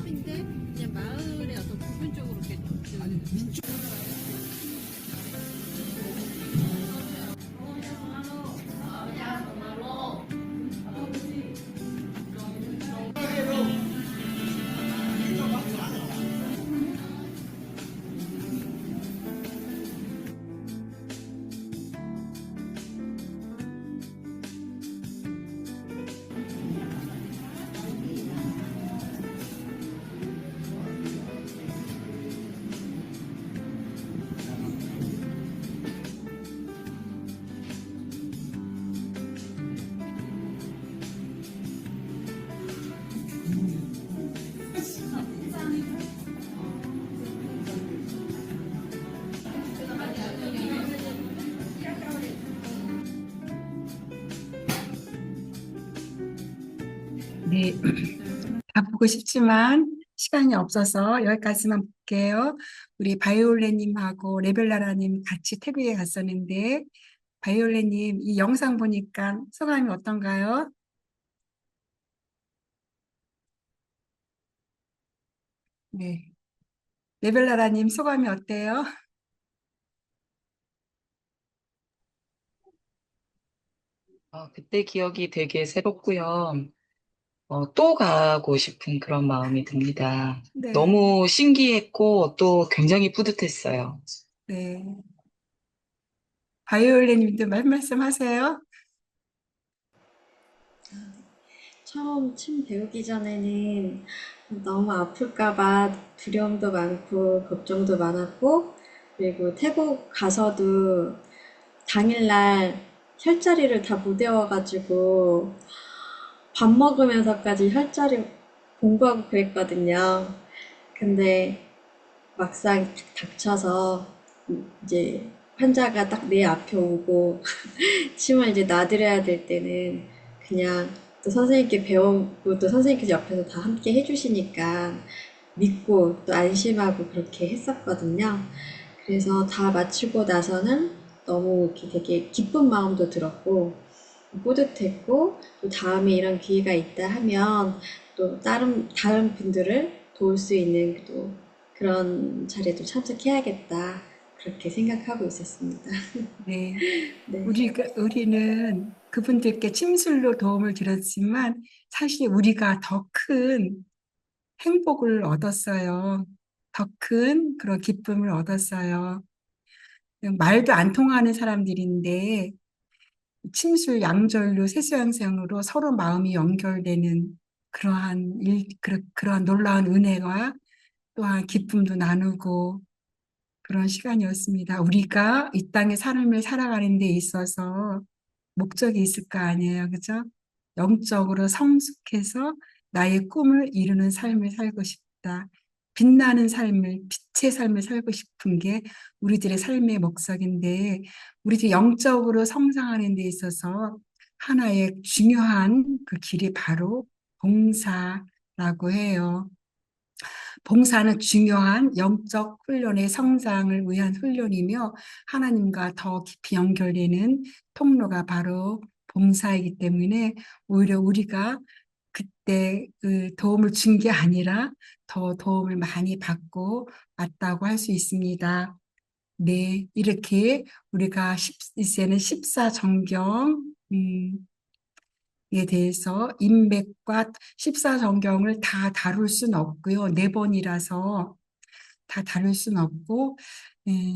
근데 그냥 마을의 어떤 부분적으로 이렇게 좀 네, 다 보고 싶지만 시간이 없어서 여기까지만 볼게요. 우리 바이올렛님하고 레벨라라님 같이 태국에 갔었는데, 바이올렛님 이 영상 보니까 소감이 어떤가요? 네, 레벨라라님 소감이 어때요? 그때 기억이 되게 새롭고요. 또 가고 싶은 그런 마음이 듭니다. 네, 너무 신기했고 또 굉장히 뿌듯했어요. 네. 바이올렛님도 말씀하세요. 처음 침 배우기 전에는 너무 아플까봐 두려움도 많고 걱정도 많았고, 그리고 태국 가서도 당일날 혈자리를 다 못 외워가지고 밥 먹으면서까지 혈자리 공부하고 그랬거든요. 근데 막상 닥쳐서 이제 환자가 딱 내 앞에 오고 침을 이제 놔드려야 될 때는 그냥 또 선생님께 배우고 또 선생님께서 옆에서 다 함께 해주시니까 믿고 또 안심하고 그렇게 했었거든요. 그래서 다 마치고 나서는 너무 이렇게 되게 기쁜 마음도 들었고 뿌듯했고, 또 다음에 이런 기회가 있다 하면 또 다른 분들을 도울 수 있는 또 그런 자리에도 참석해야겠다, 그렇게 생각하고 있었습니다. 네. 네. 우리는 그분들께 침술로 도움을 드렸지만 사실 우리가 더 큰 행복을 얻었어요. 더 큰 그런 기쁨을 얻었어요. 말도 안 통하는 사람들인데 침술 양절로 세수양생으로 서로 마음이 연결되는 그러한 놀라운 은혜와 또한 기쁨도 나누고 그런 시간이었습니다. 우리가 이 땅의 삶을 살아가는 데 있어서 목적이 있을 거 아니에요. 그죠? 영적으로 성숙해서 나의 꿈을 이루는 삶을 살고 싶다. 빛나는 삶을, 빛의 삶을 살고 싶은 게 우리들의 삶의 목적인데, 우리들이 영적으로 성장하는 데 있어서 하나의 중요한 그 길이 바로 봉사라고 해요. 봉사는 중요한 영적 훈련의 성장을 위한 훈련이며 하나님과 더 깊이 연결되는 통로가 바로 봉사이기 때문에 오히려 우리가 그때 그 도움을 준 게 아니라 더 도움을 많이 받고 왔다고 할 수 있습니다. 네, 이렇게 우리가 이제는 14정경 에 대해서 인맥과 14정경을 다 다룰 수는 없고요. 4번이라서 다 다룰 수는 없고,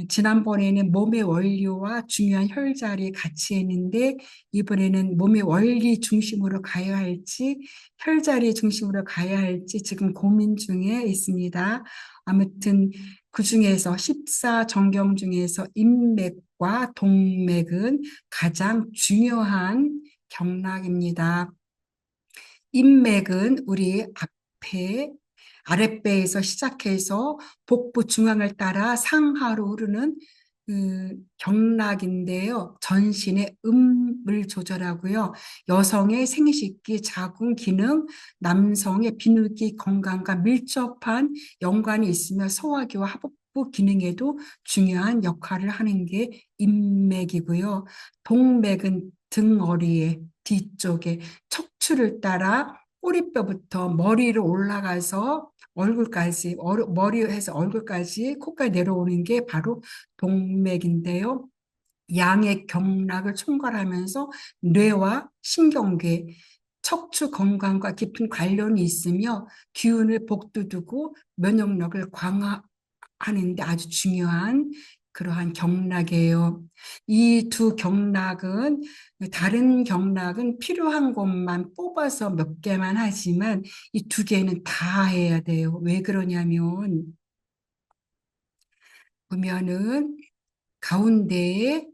지난번에는 몸의 원리와 중요한 혈자리 같이 했는데 이번에는 몸의 원리 중심으로 가야 할지 혈자리 중심으로 가야 할지 지금 고민 중에 있습니다. 아무튼 그 중에서 14정경 중에서 인맥 인맥과 동맥은 가장 중요한 경락입니다. 인맥은 우리 앞에 아랫배에서 시작해서 복부 중앙을 따라 상하로 흐르는 경락인데요. 전신의 음을 조절하고요. 여성의 생식기, 자궁 기능, 남성의 비누기 건강과 밀접한 연관이 있으며 소화기와 하복부 기능에도 중요한 역할을 하는 게 인맥이고요. 동맥은 등어리에 뒤쪽에 척추를 따라 꼬리뼈부터 머리로 올라가서 얼굴까지, 머리에서 얼굴까지 코까지 내려오는 게 바로 동맥인데요. 양의 경락을 총괄하면서 뇌와 신경계, 척추 건강과 깊은 관련이 있으며 기운을 복돋우고 면역력을 강화하는 데 아주 중요한 그러한 경락이에요. 이 두 경락은 다른 경락은 필요한 것만 뽑아서 몇 개만 하지만 이 두 개는 다 해야 돼요. 왜 그러냐면 보면은 가운데에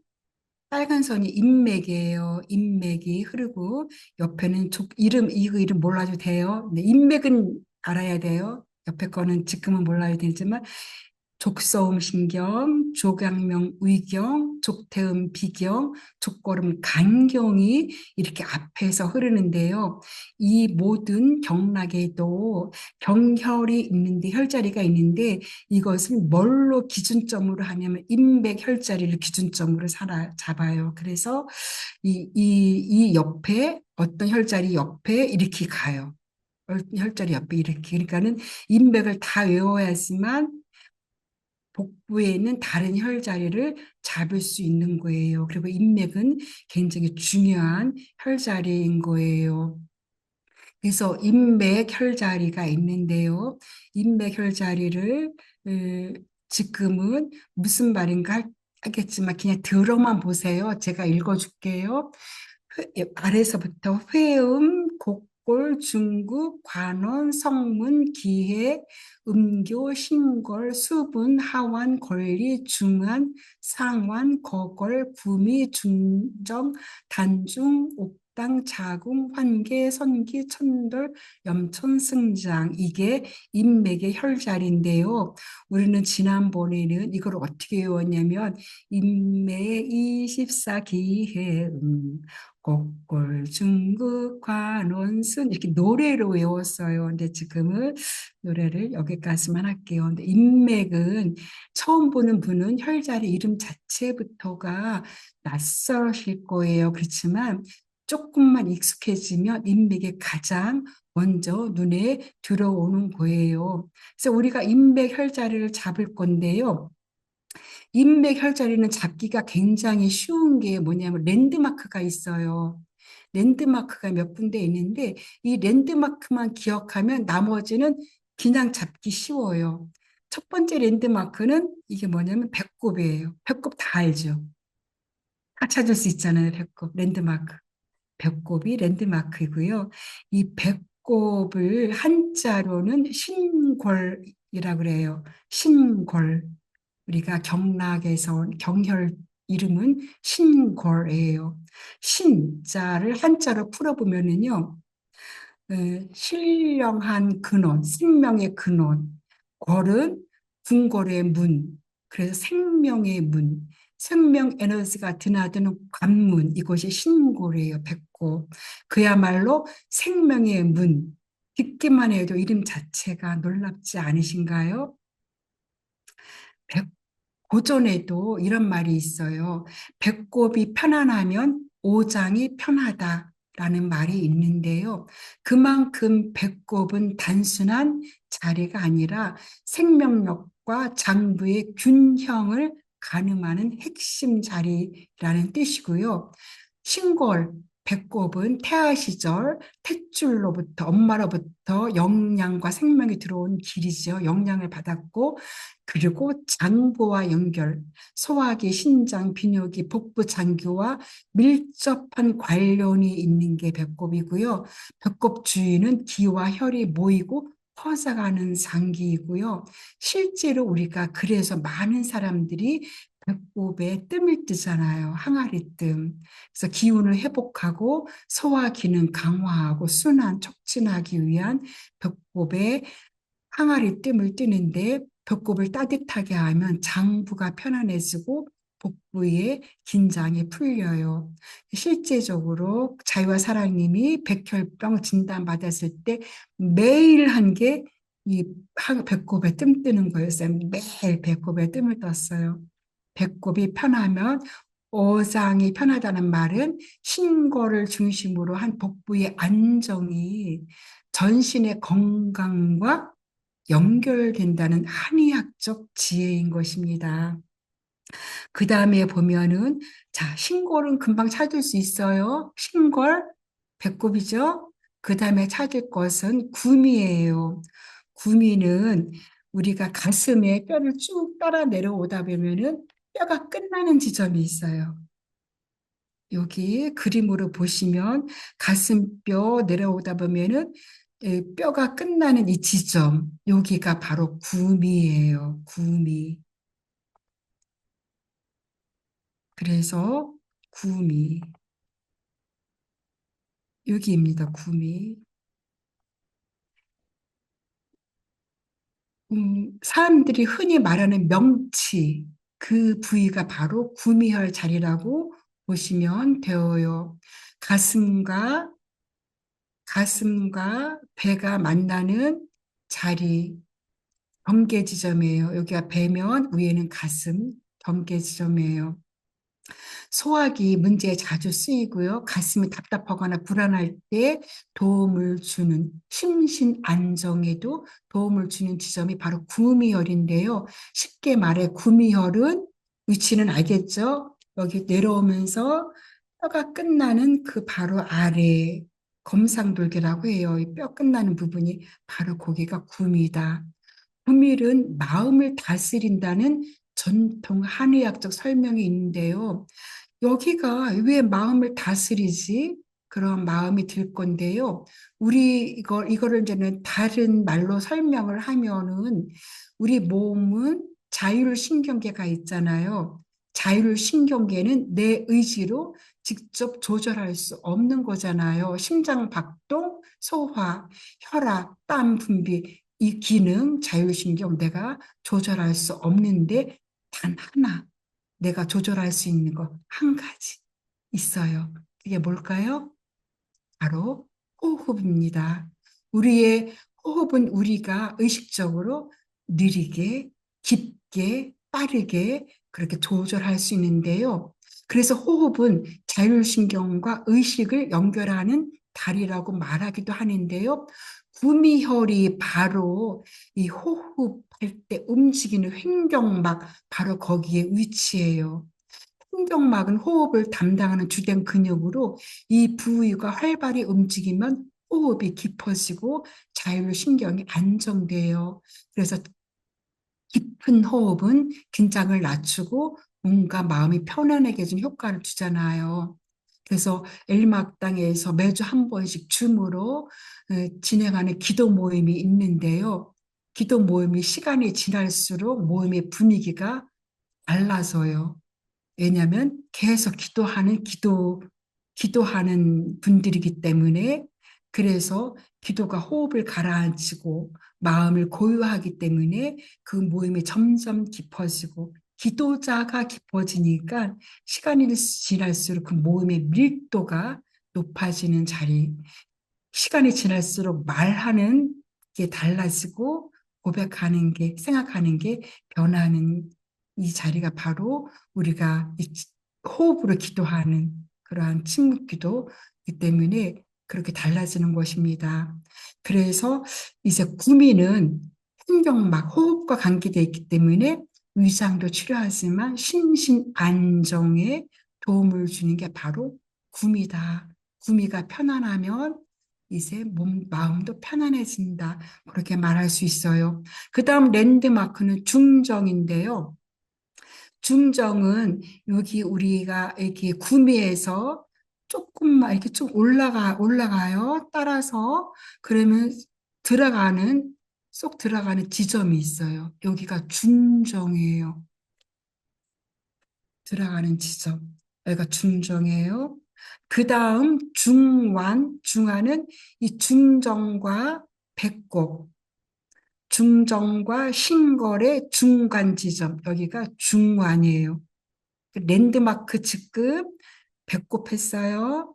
빨간 선이 인맥이에요. 인맥이 흐르고 옆에는 이거 이름 몰라도 돼요. 네, 인맥은 알아야 돼요. 옆에 거는 지금은 몰라야 되지만 족소음 신경, 조강명 의경, 족태음 비경, 족골음 간경이 이렇게 앞에서 흐르는데요. 이 모든 경락에도 경혈이 있는데 혈자리가 있는데 이것은 뭘로 기준점으로 하냐면 인맥 혈자리를 기준점으로 잡아요. 그래서 이 옆에 어떤 혈자리 옆에 이렇게 가요. 혈자리 옆에 이렇게. 그러니까는 인맥을 다 외워야지만 복부에 있는 다른 혈자리를 잡을 수 있는 거예요. 그리고 인맥은 굉장히 중요한 혈자리인 거예요. 그래서 인맥 혈자리가 있는데요. 인맥 혈자리를 지금은 무슨 말인가 하겠지만 그냥 들어만 보세요. 제가 읽어줄게요. 아래서부터 회음, 곡골, 중국, 관원, 성문, 기해, 음교, 신골, 수분, 하완, 권리, 중한, 상완, 거골, 구미, 중정, 단중, 옥당, 자궁, 환계, 선기, 천돌, 염촌, 승장. 이게 인맥의 혈자리인데요. 우리는 지난번에는 이걸 어떻게 외웠냐면 인맥 24기해 곡골, 중국, 관원순 이렇게 노래로 외웠어요. 근데 지금은 노래를 여기까지만 할게요. 근데 인맥은 처음 보는 분은 혈자리 이름 자체부터가 낯설으실 거예요. 그렇지만 조금만 익숙해지면 인맥에 가장 먼저 눈에 들어오는 거예요. 그래서 우리가 인맥 혈자리를 잡을 건데요. 인맥 혈자리는 잡기가 굉장히 쉬운 게 뭐냐면 랜드마크가 있어요. 랜드마크가 몇 군데 있는데 이 랜드마크만 기억하면 나머지는 그냥 잡기 쉬워요. 첫 번째 랜드마크는 이게 뭐냐면 배꼽이에요. 배꼽 다 알죠? 다 찾을 수 있잖아요. 배꼽, 랜드마크. 배꼽이 랜드마크이고요. 이 배꼽을 한자로는 신골이라고 그래요. 신골. 우리가 경락에서 경혈 이름은 신골이에요. 신자를 한자로 풀어보면은요, 신령한 근원, 생명의 근원, 골은 궁궐의 문, 그래서 생명의 문, 생명 에너지가 드나드는 관문, 이것이 신골이에요, 백골. 그야말로 생명의 문, 듣기만 해도 이름 자체가 놀랍지 않으신가요? 고전에도 이런 말이 있어요. 배꼽이 편안하면 오장이 편하다라는 말이 있는데요. 그만큼 배꼽은 단순한 자리가 아니라 생명력과 장부의 균형을 가늠하는 핵심 자리라는 뜻이고요. 신골, 배꼽은 태아 시절 탯줄로부터 엄마로부터 영양과 생명이 들어온 길이죠. 영양을 받았고 그리고 장부와 연결, 소화기, 신장, 비뇨기, 복부 장기와 밀접한 관련이 있는 게 배꼽이고요. 배꼽 주위는 기와 혈이 모이고 퍼져가는 장기이고요. 실제로 우리가 그래서 많은 사람들이 배꼽에 뜸을 뜨잖아요. 항아리 뜸. 그래서 기운을 회복하고 소화 기능 강화하고 순환 촉진하기 위한 배꼽에 항아리 뜸을 뜨는데 배꼽을 따뜻하게 하면 장부가 편안해지고 복부의 긴장이 풀려요. 실제적으로 자유와 사랑님이 백혈병 진단받았을 때 매일 한 게 이 배꼽에 뜸 뜨는 거였어요. 매일 배꼽에 뜸을 떴어요. 배꼽이 편하면 어장이 편하다는 말은 신거를 중심으로 한 복부의 안정이 전신의 건강과 연결된다는 한의학적 지혜인 것입니다. 그 다음에 보면은, 자, 신골은 금방 찾을 수 있어요. 신골, 배꼽이죠. 그 다음에 찾을 것은 구미예요. 구미는 우리가 가슴에 뼈를 쭉 따라 내려오다 보면은 뼈가 끝나는 지점이 있어요. 여기 그림으로 보시면 가슴뼈 내려오다 보면은 뼈가 끝나는 이 지점, 여기가 바로 구미예요. 구미. 그래서 구미. 여기입니다. 구미. 사람들이 흔히 말하는 명치, 그 부위가 바로 구미혈 자리라고 보시면 되어요. 가슴과 가슴과 배가 만나는 자리, 경계 지점이에요. 여기가 배면 위에는 가슴, 경계 지점이에요. 소화기 문제에 자주 쓰이고요. 가슴이 답답하거나 불안할 때 도움을 주는 심신 안정에도 도움을 주는 지점이 바로 구미혈인데요. 쉽게 말해 구미혈은 위치는 알겠죠? 여기 내려오면서 뼈가 끝나는 그 바로 아래 검상돌기라고 해요. 이 뼈 끝나는 부분이 바로 거기가 구미다. 구밀은 마음을 다스린다는 전통 한의학적 설명이 있는데요. 여기가 왜 마음을 다스리지? 그런 마음이 들 건데요. 우리 이거를 이제는 다른 말로 설명을 하면은 우리 몸은 자율신경계가 있잖아요. 자율신경계는 내 의지로 직접 조절할 수 없는 거잖아요. 심장 박동, 소화, 혈압, 땀 분비, 이 기능, 자율신경 내가 조절할 수 없는데 단 하나 내가 조절할 수 있는 거 한 가지 있어요. 그게 뭘까요? 바로 호흡입니다. 우리의 호흡은 우리가 의식적으로 느리게, 깊게, 빠르게 그렇게 조절할 수 있는데요. 그래서 호흡은 자율신경과 의식을 연결하는 다리라고 말하기도 하는데요. 구미혈이 바로 이 호흡할 때 움직이는 횡격막 바로 거기에 위치해요. 횡격막은 호흡을 담당하는 주된 근육으로 이 부위가 활발히 움직이면 호흡이 깊어지고 자율신경이 안정돼요. 그래서 깊은 호흡은 긴장을 낮추고 몸과 마음이 편안하게 해준 효과를 주잖아요. 그래서 엘리마당에서 매주 한 번씩 줌으로 진행하는 기도 모임이 있는데요. 기도 모임이 시간이 지날수록 모임의 분위기가 달라져요. 왜냐하면 계속 기도하는 분들이기 때문에 그래서 기도가 호흡을 가라앉히고 마음을 고요하기 때문에 그 모임이 점점 깊어지고 기도자가 깊어지니까 시간이 지날수록 그 모임의 밀도가 높아지는 자리. 시간이 지날수록 말하는 게 달라지고 고백하는 게, 생각하는 게 변하는 이 자리가 바로 우리가 호흡으로 기도하는 그러한 침묵 기도이기 때문에 그렇게 달라지는 것입니다. 그래서 이제 구미는 횡격막, 호흡과 관계되어 있기 때문에 위장도 치료하지만 심신 안정에 도움을 주는 게 바로 구미다. 구미가 편안하면 이제 마음도 편안해진다. 그렇게 말할 수 있어요. 그 다음 랜드마크는 중정인데요. 중정은 여기 우리가 이렇게 구미에서 조금만 이렇게 좀 올라가요. 따라서 그러면 쏙 들어가는 지점이 있어요. 여기가 중정이에요. 들어가는 지점. 여기가 중정이에요. 그 다음 중완, 중완은 이 중정과 배꼽, 중정과 신걸의 중간 지점. 여기가 중완이에요. 랜드마크 지금 배꼽 했어요.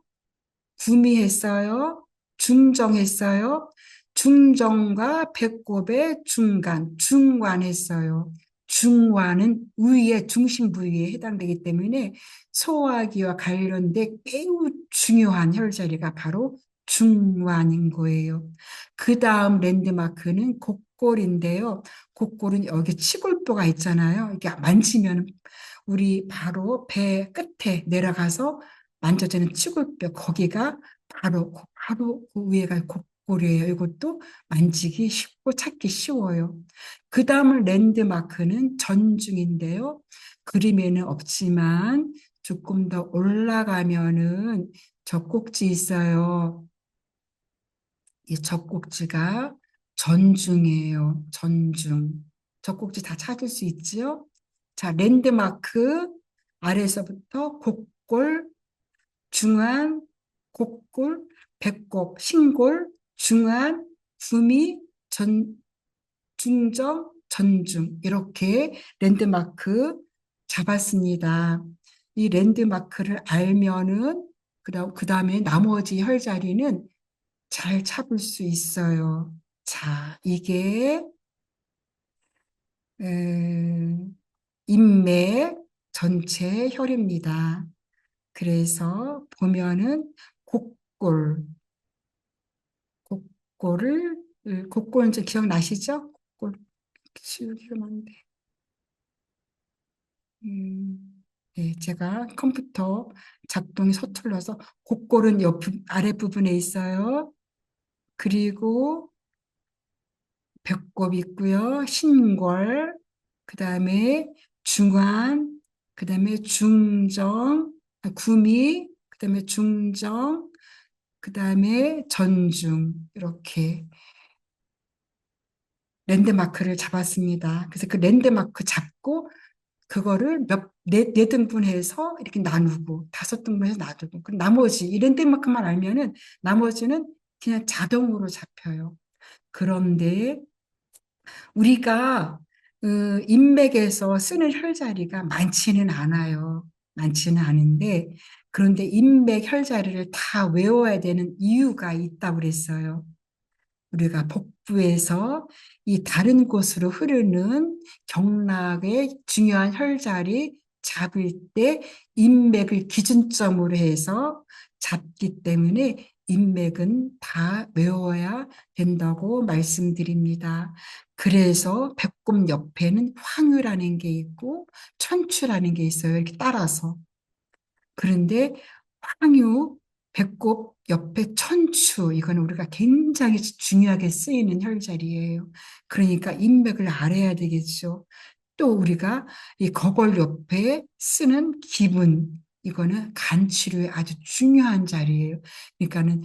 구미했어요. 중정했어요. 중정과 배꼽의 중간, 중완했어요. 중완은 위에 중심 부위에 해당되기 때문에 소화기와 관련된 매우 중요한 혈자리가 바로 중완인 거예요. 그 다음 랜드마크는 곡골인데요. 곡골은 여기 치골뼈가 있잖아요. 이게 만지면 우리 바로 배 끝에 내려가서 만져지는 치골뼈 거기가 바로 그 위에가 곡골이에요. 이것도 만지기 쉽고 찾기 쉬워요. 그 다음은 랜드마크는 전중인데요. 그림에는 없지만 조금 더 올라가면은 젖꼭지 있어요. 이 젖꼭지가 전중이에요. 전중. 젖꼭지 다 찾을 수 있지요? 자, 랜드마크 아래서부터 곡골, 중안, 곡골, 배꼽, 신골, 중안, 구미, 중정, 전중 이렇게 랜드마크 잡았습니다. 이 랜드마크를 알면은 그다음에 나머지 혈자리는 잘 잡을 수 있어요. 자, 이게 인맥 전체 혈입니다. 그래서 보면은 곡골, 곡골을, 곡골 이제 기억나시죠? 곡골 지우기가 많은데. 네, 제가 컴퓨터 작동이 서툴러서 곡골은 아랫부분에 있어요. 그리고 배꼽 있고요. 신골, 그 다음에 중안, 그 다음에 중정, 구미, 그 다음에 중정, 그 다음에 전중 이렇게 랜드마크를 잡았습니다. 그래서 그 랜드마크 잡고 그거를 네 등분해서 이렇게 나누고 다섯 등분해서 나누고 그 나머지 이 랜드마크만 알면은 나머지는 그냥 자동으로 잡혀요. 그런데 우리가 인맥에서 쓰는 혈자리가 많지는 않아요. 많지는 않은데 그런데 인맥 혈자리를 다 외워야 되는 이유가 있다고 그랬어요. 우리가 복부에서 이 다른 곳으로 흐르는 경락의 중요한 혈자리 잡을 때 인맥을 기준점으로 해서 잡기 때문에 인맥은 다 외워야 된다고 말씀드립니다. 그래서 배꼽 옆에는 황유라는 게 있고 천추라는 게 있어요. 이렇게 따라서. 그런데 황유, 배꼽 옆에 천추, 이건 우리가 굉장히 중요하게 쓰이는 혈자리예요. 그러니까 인맥을 알아야 되겠죠. 또 우리가 이 거골 옆에 쓰는 기분, 이거는 간 치료에 아주 중요한 자리예요. 그러니까는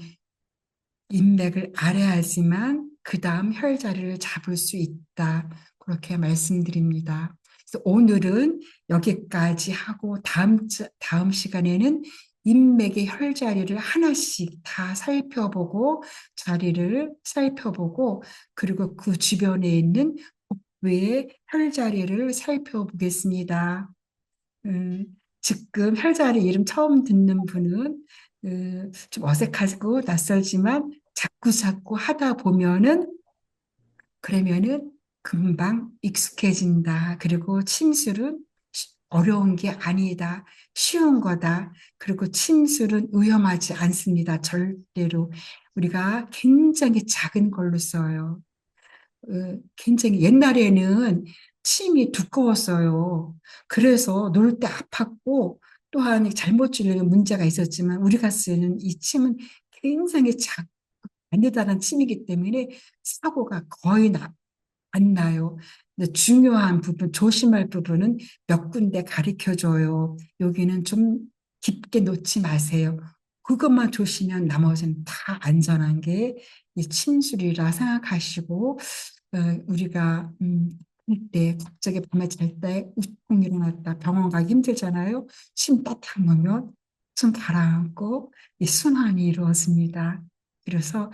인맥을 알아야지만 그 다음 혈자리를 잡을 수 있다. 그렇게 말씀드립니다. 그래서 오늘은 여기까지 하고 다음 시간에는 인맥의 혈자리를 하나씩 다 살펴보고 자리를 살펴보고 그리고 그 주변에 있는 복부의 혈자리를 살펴보겠습니다. 음, 지금 혈자리 이름 처음 듣는 분은 좀 어색하고 낯설지만 자꾸 하다 보면은 그러면은 금방 익숙해진다. 그리고 침술은 어려운 게 아니다. 쉬운 거다. 그리고 침술은 위험하지 않습니다. 절대로. 우리가 굉장히 작은 걸로 써요. 굉장히 옛날에는 침이 두꺼웠어요. 그래서 놀 때 아팠고 또한 잘못 줄이는 문제가 있었지만 우리가 쓰는 이 침은 굉장히 안되다는 침이기 때문에 사고가 거의 안 나요. 근데 중요한 부분, 조심할 부분은 몇 군데 가르쳐 줘요. 여기는 좀 깊게 놓지 마세요. 그것만 조심하면 나머지는 다 안전한 게 이 침술이라 생각하시고 우리가 때 갑자기 밤에 잘 때 우통 일어났다 병원 가기 힘들잖아요. 침 따뜻한 거면 숨 가라앉고 이 순환이 이루어집니다. 그래서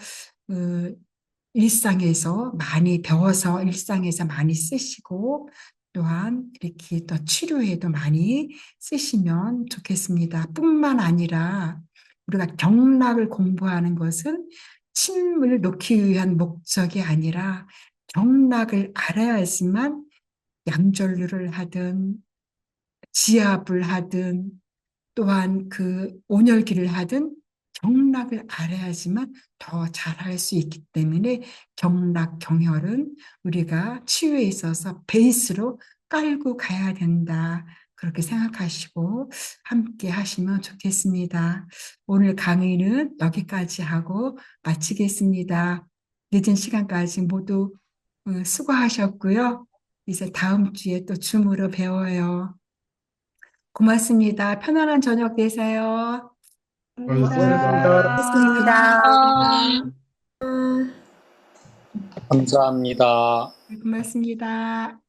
그 일상에서 많이 배워서 일상에서 많이 쓰시고 또한 이렇게 또 치료에도 많이 쓰시면 좋겠습니다. 뿐만 아니라 우리가 경락을 공부하는 것은 침을 놓기 위한 목적이 아니라 경락을 알아야지만 양절류를 하든 지압을 하든 또한 그 온열기를 하든 경락을 알아야지만 더 잘할 수 있기 때문에 경락, 경혈은 우리가 치유에 있어서 베이스로 깔고 가야 된다. 그렇게 생각하시고 함께 하시면 좋겠습니다. 오늘 강의는 여기까지 하고 마치겠습니다. 늦은 시간까지 모두 수고하셨고요. 이제 다음 주에 또 줌으로 배워요. 고맙습니다. 편안한 저녁 되세요. 수고하셨습니다. 고맙습니다. 아. 감사합니다. 고맙습니다.